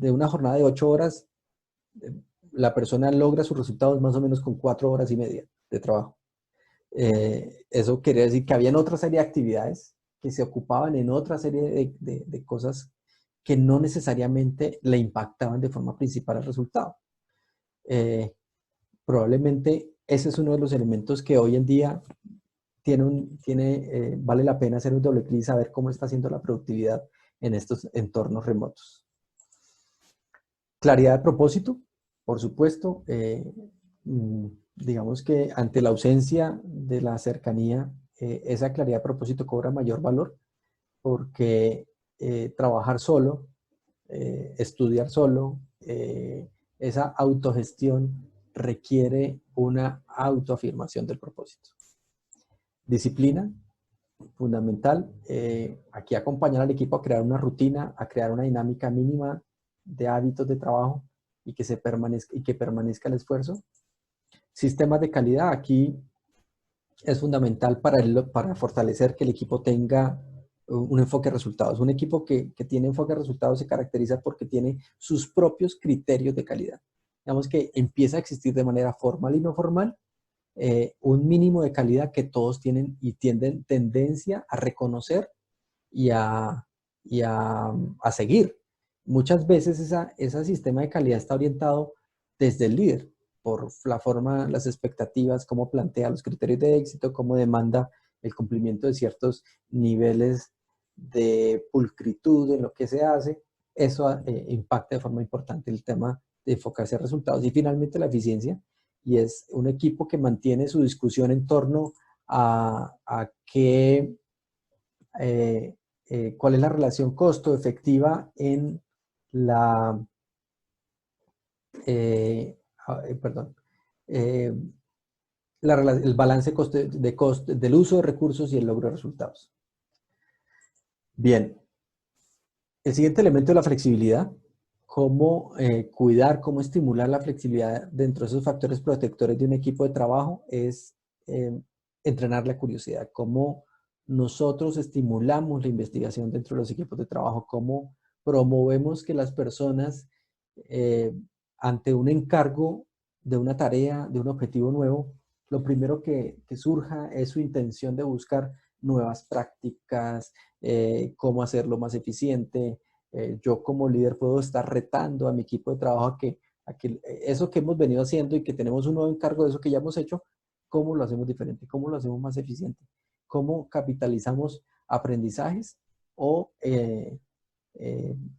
una jornada de 8 horas, la persona logra sus resultados más o menos con 4 horas y media de trabajo. Eso quería decir que habían otra serie de actividades que se ocupaban en otra serie de cosas que no necesariamente le impactaban de forma principal al resultado. Probablemente ese es uno de los elementos que hoy en día vale la pena hacer un doble clic y saber cómo está haciendo la productividad en estos entornos remotos. Claridad de propósito, por supuesto. Digamos que ante la ausencia de la cercanía, esa claridad de propósito cobra mayor valor porque trabajar solo, estudiar solo, esa autogestión requiere una autoafirmación del propósito. Disciplina, fundamental. Aquí acompañar al equipo a crear una rutina, a crear una dinámica mínima de hábitos de trabajo y que permanezca el esfuerzo. Sistemas de calidad, aquí es fundamental para fortalecer que el equipo tenga un enfoque de resultados. Un equipo que tiene enfoque de resultados se caracteriza porque tiene sus propios criterios de calidad. Digamos que empieza a existir de manera formal y no formal un mínimo de calidad que todos tienen y tienden tendencia a reconocer y a seguir. Muchas veces ese sistema de calidad está orientado desde el líder, por la forma, las expectativas, cómo plantea los criterios de éxito, cómo demanda el cumplimiento de ciertos niveles de pulcritud en lo que se hace. Eso impacta de forma importante el tema de enfocarse a resultados. Y finalmente la eficiencia, y es un equipo que mantiene su discusión en torno a qué, cuál es la relación costo-efectiva en la, perdón, el balance del uso de recursos y el logro de resultados. Bien, el siguiente elemento es la flexibilidad. Cómo cuidar, cómo estimular la flexibilidad dentro de esos factores protectores de un equipo de trabajo es entrenar la curiosidad. Cómo nosotros estimulamos la investigación dentro de los equipos de trabajo. Cómo promovemos que las personas ante un encargo de una tarea, de un objetivo nuevo, lo primero que surja es su intención de buscar nuevas prácticas, cómo hacerlo más eficiente. Yo como líder puedo estar retando a mi equipo de trabajo a que eso que hemos venido haciendo y que tenemos un nuevo encargo de eso que ya hemos hecho, ¿cómo lo hacemos diferente? ¿Cómo lo hacemos más eficiente? ¿Cómo capitalizamos aprendizajes o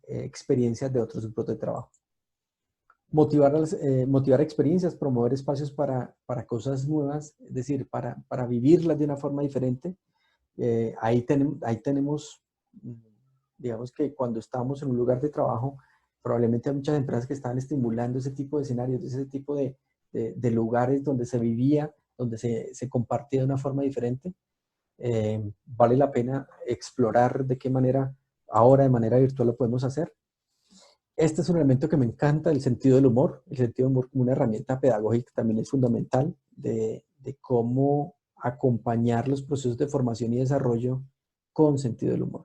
experiencias de otros grupos de trabajo? Motivar experiencias, promover espacios para cosas nuevas, es decir, para vivirlas de una forma diferente. Ahí tenemos, digamos que cuando estamos en un lugar de trabajo, probablemente hay muchas empresas que están estimulando ese tipo de escenarios, ese tipo de lugares donde se vivía, donde se compartía de una forma diferente. Vale la pena explorar de qué manera ahora de manera virtual lo podemos hacer. Este es un elemento que me encanta, el sentido del humor. El sentido del humor como una herramienta pedagógica también es fundamental de cómo acompañar los procesos de formación y desarrollo con sentido del humor.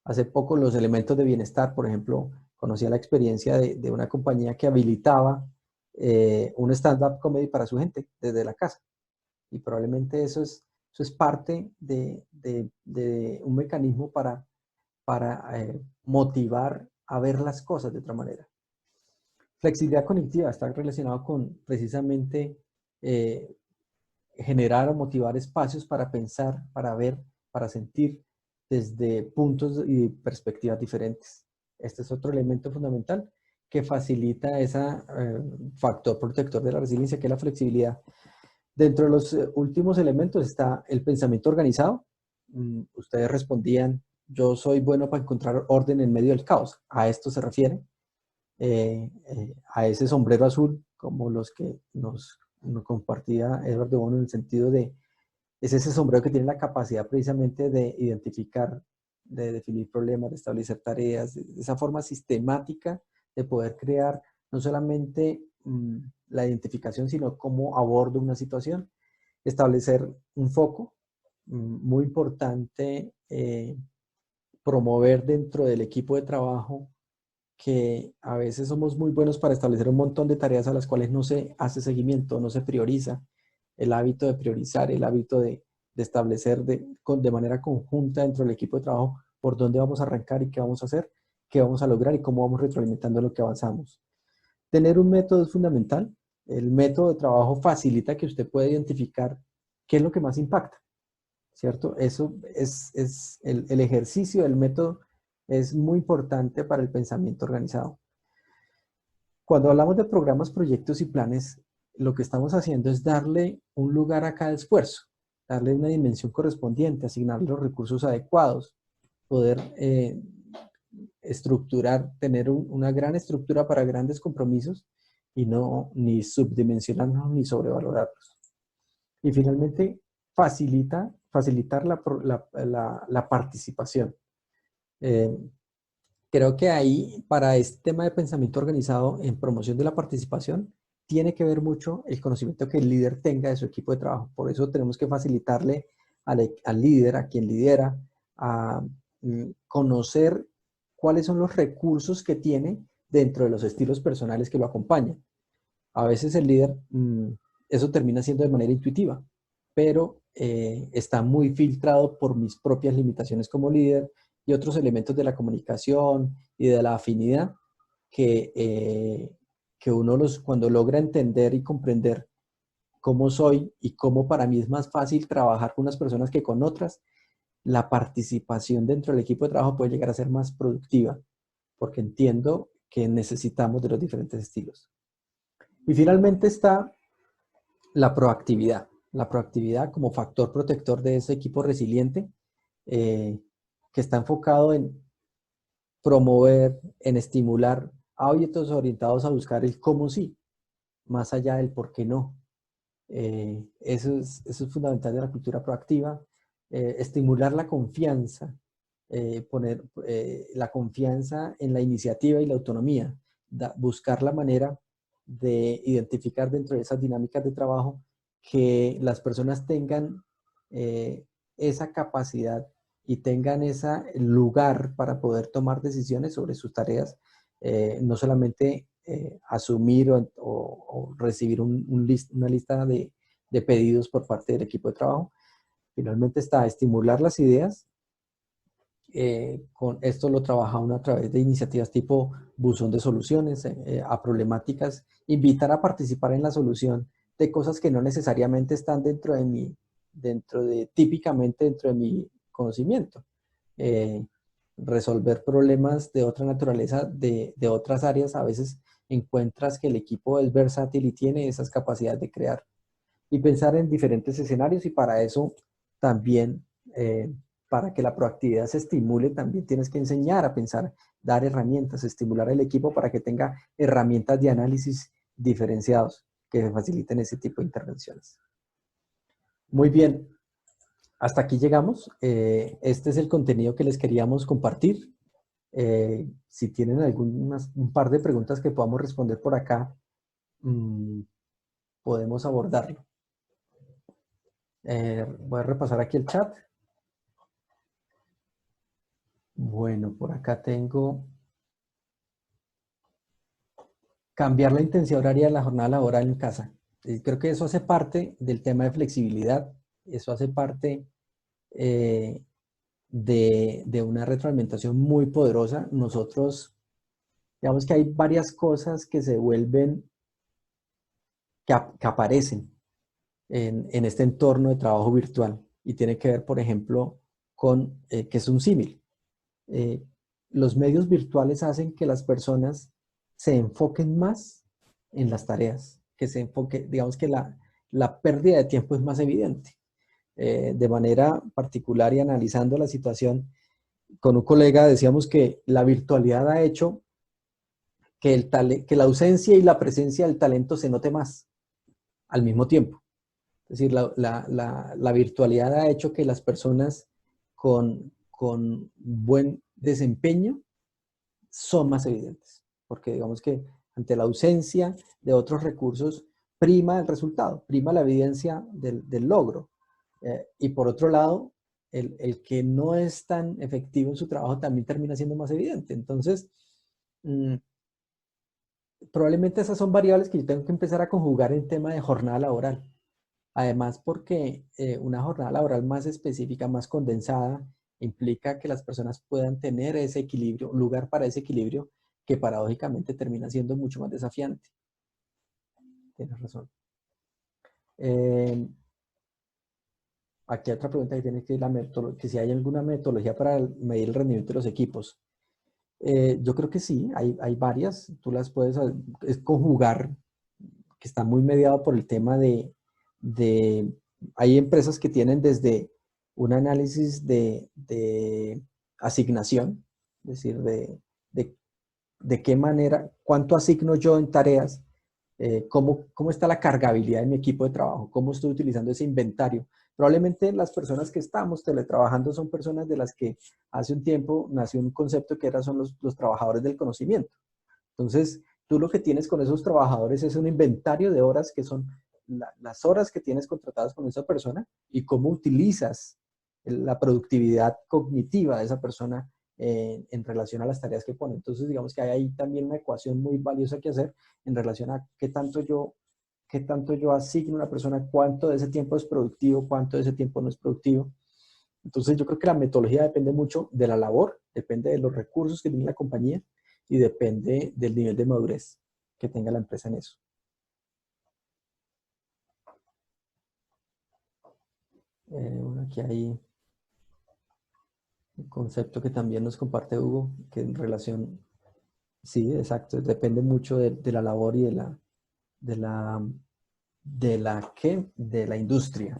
Hace poco los elementos de bienestar, por ejemplo, conocía la experiencia de una compañía que habilitaba un stand-up comedy para su gente desde la casa. Y probablemente eso es parte de un mecanismo para motivar a ver las cosas de otra manera. Flexibilidad cognitiva está relacionado con precisamente generar o motivar espacios para pensar, para ver, para sentir desde puntos y perspectivas diferentes. Este es otro elemento fundamental que facilita ese factor protector de la resiliencia, que es la flexibilidad. Dentro de los últimos elementos está el pensamiento organizado. Ustedes respondían: yo soy bueno para encontrar orden en medio del caos. A esto se refiere. A ese sombrero azul, como los que nos compartía Edward de Bono, en el sentido de, es ese sombrero que tiene la capacidad precisamente de identificar, de definir problemas, de establecer tareas, de esa forma sistemática de poder crear no solamente la identificación, sino cómo abordo una situación. Establecer un foco, muy importante, promover dentro del equipo de trabajo que a veces somos muy buenos para establecer un montón de tareas a las cuales no se hace seguimiento, no se prioriza. El hábito de priorizar, el hábito de establecer de manera conjunta dentro del equipo de trabajo por dónde vamos a arrancar y qué vamos a hacer, qué vamos a lograr y cómo vamos retroalimentando lo que avanzamos. Tener un método es fundamental. El método de trabajo facilita que usted pueda identificar qué es lo que más impacta, ¿cierto? Eso es el ejercicio del método es muy importante para el pensamiento organizado. Cuando hablamos de programas, proyectos y planes, lo que estamos haciendo es darle un lugar a cada esfuerzo, darle una dimensión correspondiente, asignar los recursos adecuados, poder estructurar, tener una gran estructura para grandes compromisos y no ni subdimensionarnos ni sobrevalorarlos. Y finalmente, facilitar la participación. Creo que ahí, para este tema de pensamiento organizado en promoción de la participación, tiene que ver mucho el conocimiento que el líder tenga de su equipo de trabajo. Por eso tenemos que facilitarle al líder, a quien lidera, a conocer cuáles son los recursos que tiene dentro de los estilos personales que lo acompañan. A veces el líder, eso termina siendo de manera intuitiva, pero está muy filtrado por mis propias limitaciones como líder y otros elementos de la comunicación y de la afinidad que uno cuando logra entender y comprender cómo soy y cómo para mí es más fácil trabajar con unas personas que con otras, la participación dentro del equipo de trabajo puede llegar a ser más productiva, porque entiendo que necesitamos de los diferentes estilos. Y finalmente está la proactividad como factor protector de ese equipo resiliente, que está enfocado en promover, en estimular hábitos orientados a buscar el cómo sí, más allá del por qué no. Eso es fundamental de la cultura proactiva. Estimular la confianza, poner la confianza en la iniciativa y la autonomía, buscar la manera de identificar dentro de esas dinámicas de trabajo que las personas tengan esa capacidad y tengan ese lugar para poder tomar decisiones sobre sus tareas, no solamente asumir o recibir una lista de pedidos por parte del equipo de trabajo. Finalmente está estimular las ideas. Con esto lo trabaja uno a través de iniciativas tipo buzón de soluciones a problemáticas, invitar a participar en la solución de cosas que no necesariamente están típicamente dentro de mi conocimiento. Resolver problemas de otra naturaleza, de otras áreas, a veces encuentras que el equipo es versátil y tiene esas capacidades de crear. Y pensar en diferentes escenarios, y para eso también, para que la proactividad se estimule, también tienes que enseñar a pensar, dar herramientas, estimular al equipo para que tenga herramientas de análisis diferenciados que faciliten ese tipo de intervenciones. Muy bien, hasta aquí llegamos. Este es el contenido que les queríamos compartir. Si tienen un par de preguntas que podamos responder por acá, podemos abordarlo. Voy a repasar aquí el chat. Bueno, por acá tengo cambiar la intensidad horaria de la jornada laboral en casa. Creo que eso hace parte del tema de flexibilidad. Eso hace parte de una retroalimentación muy poderosa. Nosotros, digamos que hay varias cosas que se vuelven, que aparecen en este entorno de trabajo virtual. Y tiene que ver, por ejemplo, con que es un símil. Los medios virtuales hacen que las personas se enfoquen más en las tareas, digamos que la pérdida de tiempo es más evidente. De manera particular y analizando la situación, con un colega decíamos que la virtualidad ha hecho que la ausencia y la presencia del talento se note más al mismo tiempo. Es decir, la virtualidad ha hecho que las personas con buen desempeño son más evidentes, porque digamos que ante la ausencia de otros recursos, prima el resultado, prima la evidencia del logro. Y por otro lado, el que no es tan efectivo en su trabajo también termina siendo más evidente. Entonces, probablemente esas son variables que yo tengo que empezar a conjugar en tema de jornada laboral. Además, porque una jornada laboral más específica, más condensada, implica que las personas puedan tener ese equilibrio, un lugar para ese equilibrio que paradójicamente termina siendo mucho más desafiante. Tienes razón. Aquí hay otra pregunta que tiene que ir que si hay alguna metodología para medir el rendimiento de los equipos. Yo creo que sí, hay varias. Tú las puedes es conjugar, que está muy mediado por el tema de hay empresas que tienen desde un análisis de asignación, es decir, de qué manera, cuánto asigno yo en tareas, cómo está la cargabilidad de mi equipo de trabajo, cómo estoy utilizando ese inventario. Probablemente las personas que estamos teletrabajando son personas de las que hace un tiempo nació un concepto que son los trabajadores del conocimiento. Entonces, tú lo que tienes con esos trabajadores es un inventario de horas que son las horas que tienes contratadas con esa persona y cómo utilizas la productividad cognitiva de esa persona en relación a las tareas que pone. Entonces, digamos que hay ahí también una ecuación muy valiosa que hacer en relación a qué tanto yo asigno a una persona, cuánto de ese tiempo es productivo, cuánto de ese tiempo no es productivo. Entonces, yo creo que la metodología depende mucho de la labor, depende de los recursos que tiene la compañía y depende del nivel de madurez que tenga la empresa en eso. Bueno, aquí hay un concepto que también nos comparte Hugo, que en relación, sí, exacto, depende mucho de la labor y de la, de la industria.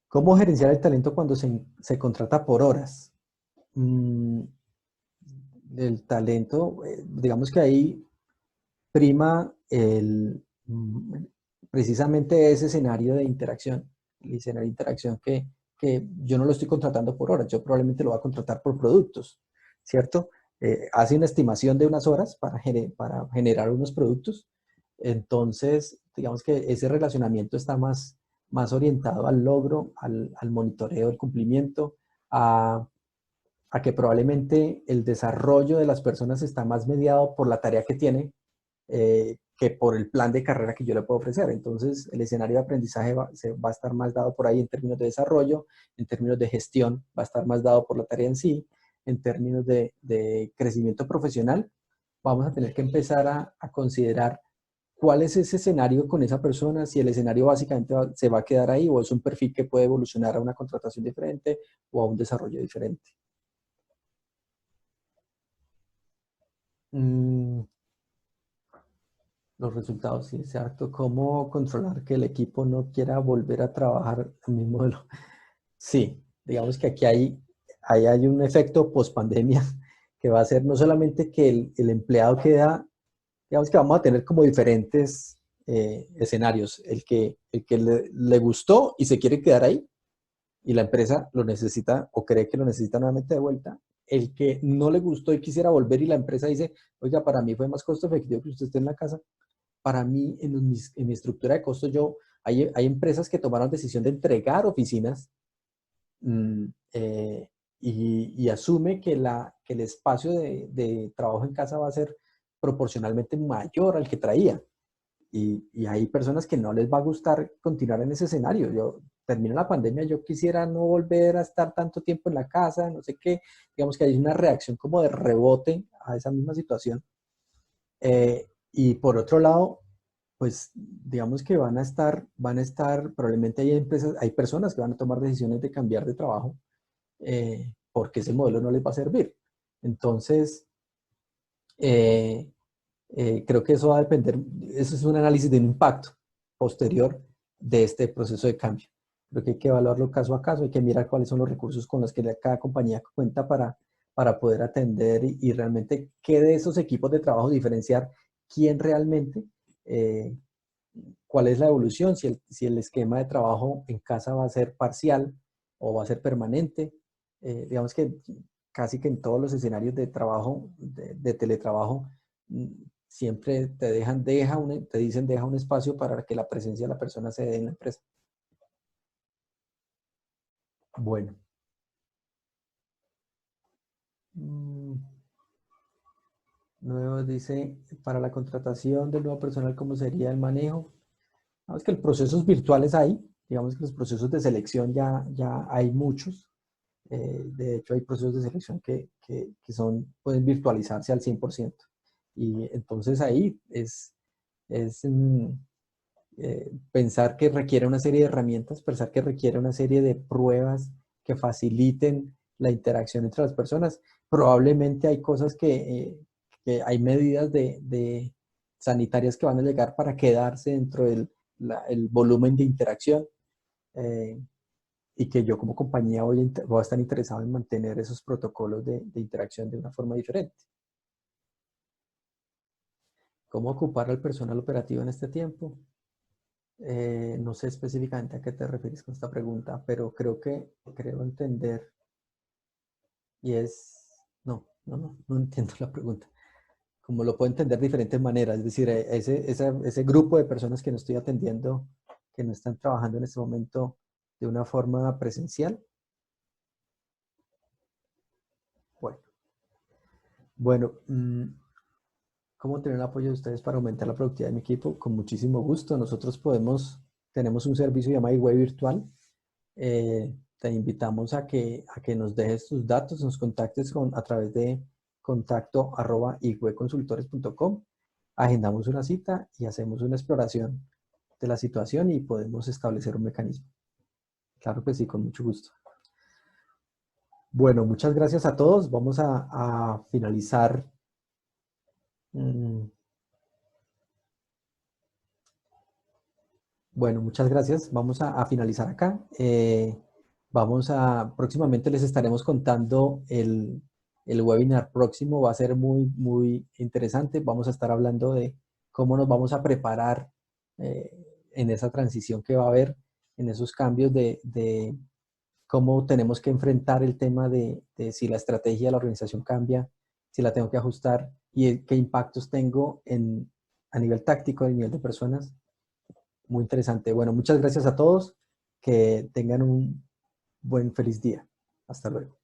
¿Cómo gerenciar el talento cuando se contrata por horas? El talento, digamos que ahí prima precisamente ese escenario de interacción, el escenario de interacción que yo no lo estoy contratando por horas, yo probablemente lo voy a contratar por productos, ¿cierto? Hace una estimación de unas horas para generar unos productos, entonces digamos que ese relacionamiento está más orientado al logro, al monitoreo, al cumplimiento, a que probablemente el desarrollo de las personas está más mediado por la tarea que tiene que por el plan de carrera que yo le puedo ofrecer. Entonces, el escenario de aprendizaje va a estar más dado por ahí en términos de desarrollo, en términos de gestión, va a estar más dado por la tarea en sí, en términos de crecimiento profesional. Vamos a tener que empezar a considerar cuál es ese escenario con esa persona, si el escenario básicamente se va a quedar ahí o es un perfil que puede evolucionar a una contratación diferente o a un desarrollo diferente. Mm, Los resultados, sí, exacto. ¿Cómo controlar que el equipo no quiera volver a trabajar en mi modelo? Sí, digamos que aquí hay un efecto post-pandemia que va a ser no solamente que el empleado queda, digamos que vamos a tener como diferentes escenarios. El que le gustó y se quiere quedar ahí y la empresa lo necesita o cree que lo necesita nuevamente de vuelta. El que no le gustó y quisiera volver y la empresa dice, oiga, para mí fue más costo efectivo que usted esté en la casa. Para mí, en mi estructura de costos, hay empresas que tomaron decisión de entregar oficinas mm, eh, y asume que el espacio de trabajo en casa va a ser proporcionalmente mayor al que traía. Y hay personas que no les va a gustar continuar en ese escenario. Yo termino la pandemia, yo quisiera no volver a estar tanto tiempo en la casa, no sé qué. Digamos que hay una reacción como de rebote a esa misma situación. Y por otro lado, pues digamos que van a estar, probablemente hay empresas, hay personas que van a tomar decisiones de cambiar de trabajo porque ese modelo no les va a servir. Entonces, eh, creo que eso va a depender, eso es un análisis de un impacto posterior de este proceso de cambio. Creo que hay que evaluarlo caso a caso, hay que mirar cuáles son los recursos con los que cada compañía cuenta para poder atender y realmente qué de esos equipos de trabajo diferenciar quién realmente, eh, cuál es la evolución, si el esquema de trabajo en casa va a ser parcial o va a ser permanente. Digamos que casi que en todos los escenarios de trabajo, de teletrabajo, siempre te dicen deja un espacio para que la presencia de la persona se dé en la empresa. Bueno. Nuevo dice, para la contratación del nuevo personal, ¿cómo sería el manejo? Digamos que el procesos virtuales hay, digamos que los procesos de selección ya hay muchos. De hecho, hay procesos de selección que pueden virtualizarse al 100%. Y entonces ahí es pensar que requiere una serie de herramientas, pensar que requiere una serie de pruebas que faciliten la interacción entre las personas. Probablemente hay cosas que hay medidas de sanitarias que van a llegar para quedarse dentro del el volumen de interacción, y que yo como compañía voy a estar interesado en mantener esos protocolos de interacción de una forma diferente. ¿Cómo ocupar al personal operativo en este tiempo? No sé específicamente a qué te refieres con esta pregunta, pero creo entender, y no entiendo la pregunta. Como lo puedo entender de diferentes maneras, es decir, ese grupo de personas que no estoy atendiendo, que no están trabajando en este momento de una forma presencial. Bueno, ¿cómo tener el apoyo de ustedes para aumentar la productividad de mi equipo? Con muchísimo gusto. Nosotros tenemos un servicio llamado iWeb Virtual. Te invitamos a que nos dejes tus datos, nos contactes a través de contacto@igweconsultores.com. Agendamos una cita y hacemos una exploración de la situación y podemos establecer un mecanismo. Claro que sí, con mucho gusto. Bueno, muchas gracias a todos. Vamos a finalizar. Bueno, muchas gracias. Vamos a finalizar acá. Próximamente les estaremos contando el webinar próximo. Va a ser muy, muy interesante. Vamos a estar hablando de cómo nos vamos a preparar en esa transición que va a haber, en esos cambios de cómo tenemos que enfrentar el tema de si la estrategia de la organización cambia, si la tengo que ajustar y qué impactos tengo a nivel táctico, a nivel de personas. Muy interesante. Bueno, muchas gracias a todos. Que tengan un feliz día. Hasta luego.